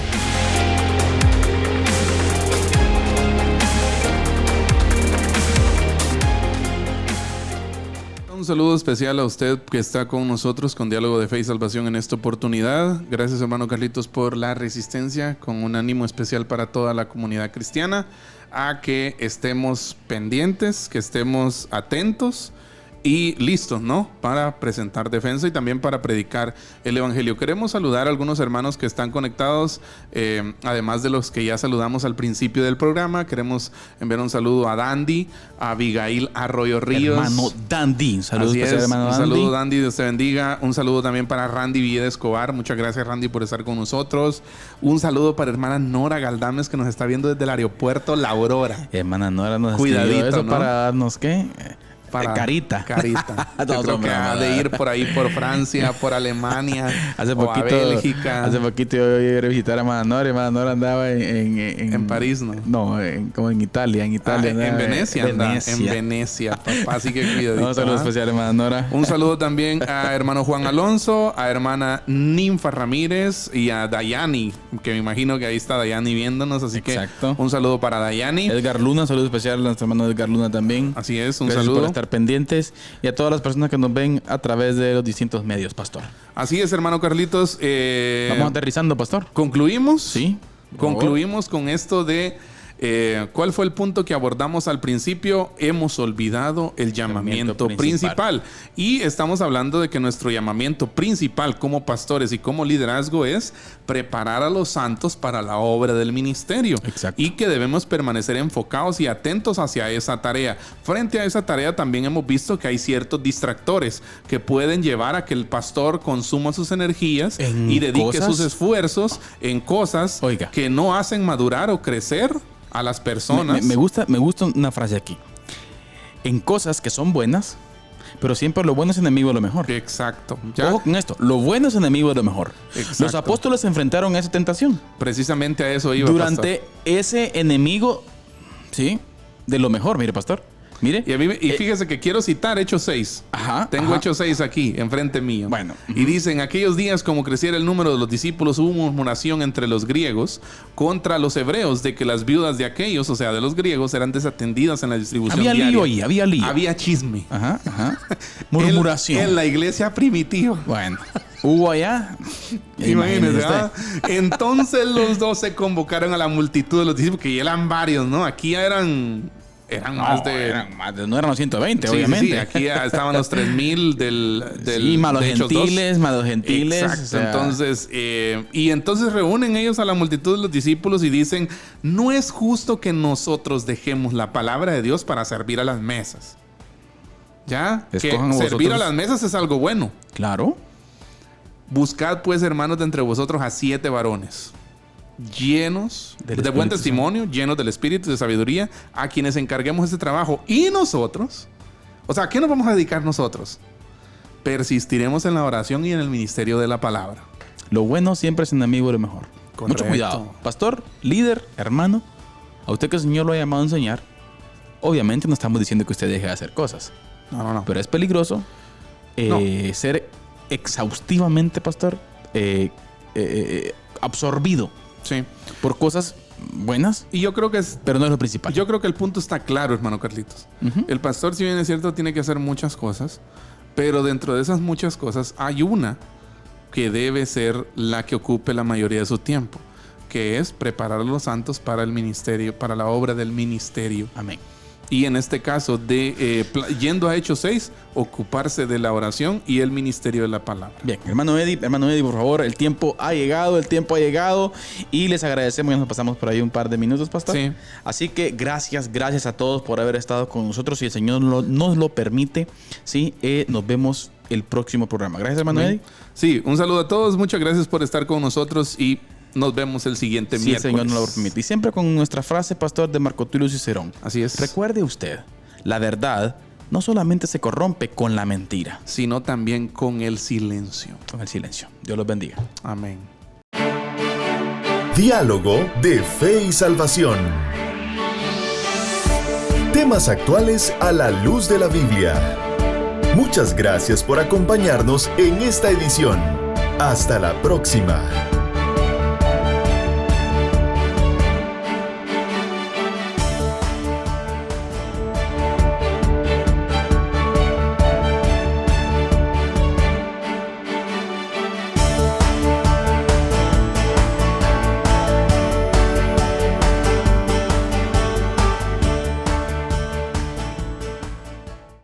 C: Un saludo especial a usted que está con nosotros con Diálogo de Fe y Salvación en esta oportunidad. Gracias, hermano Carlitos, por La Resistencia, con un ánimo especial para toda la comunidad cristiana, a que estemos pendientes, que estemos atentos y listos, ¿no? Para presentar defensa y también para predicar el evangelio. Queremos saludar a algunos hermanos que están conectados, además de los que ya saludamos al principio del programa. Queremos enviar un saludo a Dandy, a Abigail Arroyo Ríos.
B: Hermano Dandy,
C: saludos especial, hermano Dandy. Un saludo, Dandy, Dios te bendiga. Un saludo también para Randy Villeda Escobar. Muchas gracias, Randy, por estar con nosotros. Un saludo para hermana Nora Galdames, que nos está viendo desde el aeropuerto La Aurora.
B: Hermana Nora nos
C: Cuidadito,
B: escribió eso,
C: ¿no?
B: Para darnos, ¿qué?
C: para...
B: Carita.
C: Yo creo que ha de ir por ahí, por Francia, por Alemania,
B: a
C: Bélgica.
B: Hace poquito yo iba a visitar a Madame Nora andaba en
C: París, ¿no?
B: No, como en Italia. En
C: Venecia. En Venecia, papá. Así que cuidadito.
B: Un saludo especial a Madame Nora.
C: Un saludo también a hermano Juan Alonso, a hermana Ninfa Ramírez y a Dayani, que me imagino que ahí está Dayani viéndonos. Así
B: Exacto.
C: que un saludo para Dayani.
B: Edgar Luna, un saludo especial a nuestro hermano Edgar Luna también.
C: Así es, un
B: Gracias
C: saludo.
B: por estar pendientes y a todas las personas que nos ven a través de los distintos medios, pastor.
C: Así es, hermano Carlitos.
B: Vamos aterrizando, pastor.
C: ¿Concluimos?
B: Sí.
C: Concluimos con esto de... ¿cuál fue el punto que abordamos al principio? Hemos olvidado el llamamiento principal. Y estamos hablando de que nuestro llamamiento principal como pastores y como liderazgo es preparar a los santos para la obra del ministerio.
B: Exacto.
C: Y que debemos permanecer enfocados y atentos hacia esa tarea. Frente a esa tarea también hemos visto que hay ciertos distractores que pueden llevar a que el pastor consuma sus energías y dedique sus esfuerzos en cosas que no hacen madurar o crecer a las personas.
B: Me gusta una frase aquí. En cosas que son buenas, pero siempre lo bueno es enemigo de lo mejor.
C: Exacto.
B: Ojo con esto. Lo bueno es enemigo de lo mejor.
C: Exacto.
B: Los apóstoles se enfrentaron a esa tentación.
C: Precisamente a eso iba,
B: durante pastor. Ese enemigo, ¿sí? De lo mejor, mire, pastor. Mire.
C: Y fíjese que quiero citar Hechos 6. Tengo Hechos 6 aquí, enfrente mío.
B: Bueno.
C: Y dice, en aquellos días, como creciera el número de los discípulos, hubo murmuración entre los griegos contra los hebreos de que las viudas de aquellos, o sea, de los griegos, eran desatendidas en la distribución diaria.
B: Había lío.
C: Había chisme.
B: Murmuración.
C: En la iglesia primitiva.
B: Bueno. Hubo allá.
C: Imagínese, ¿verdad? Entonces los 12 convocaron a la multitud de los discípulos, que ya eran varios, ¿no? Aquí ya eran
B: no eran los 120, obviamente.
C: Sí, aquí estaban los 3,000 del
B: sí, más los gentiles.
C: Exacto.
B: O sea,
C: entonces, y entonces reúnen ellos a la multitud de los discípulos y dicen, no es justo que nosotros dejemos la palabra de Dios para servir a las mesas. ¿Ya? Que servir a las mesas es algo bueno.
B: Claro.
C: Buscad pues, hermanos, de entre vosotros a 7 varones llenos de buen testimonio, llenos del espíritu de sabiduría, a quienes encarguemos este trabajo. Y nosotros, o sea, ¿a qué nos vamos a dedicar nosotros? Persistiremos en la oración y en el ministerio de la palabra.
B: Lo bueno siempre es enemigo de lo mejor.
C: Correcto.
B: Mucho cuidado. Pastor, líder, hermano, a usted que el Señor lo ha llamado a enseñar, obviamente no estamos diciendo que usted deje de hacer cosas.
C: No.
B: Pero es peligroso ser exhaustivamente, pastor, absorbido.
C: Sí.
B: Por cosas buenas.
C: Y yo creo que
B: pero no es lo principal.
C: Yo creo que el punto está claro, hermano Carlitos. El pastor, si bien es cierto, tiene que hacer muchas cosas, pero dentro de esas muchas cosas hay una que debe ser la que ocupe la mayoría de su tiempo, que es preparar a los santos para el ministerio, para la obra del ministerio.
B: Amén.
C: Y en este caso, yendo a Hechos 6, ocuparse de la oración y el ministerio de la palabra.
B: Bien, hermano Eddie, por favor, el tiempo ha llegado y les agradecemos. Ya nos pasamos por ahí un par de minutos, pastor.
C: Sí.
B: Así que gracias a todos por haber estado con nosotros. Si el Señor nos lo permite, ¿sí? Nos vemos el próximo programa. Gracias, hermano Eddie.
C: Sí, un saludo a todos. Muchas gracias por estar con nosotros y nos vemos el siguiente miércoles.
B: Sí, el Señor nos lo permite. Y siempre con nuestra frase, pastor, de Marco Tulio Cicerón.
C: Así es.
B: Recuerde usted, la verdad no solamente se corrompe con la mentira,
C: sino también con el silencio.
B: Con el silencio. Dios los bendiga.
C: Amén.
A: Diálogo de Fe y Salvación. Temas actuales a la luz de la Biblia. Muchas gracias por acompañarnos en esta edición. Hasta la próxima.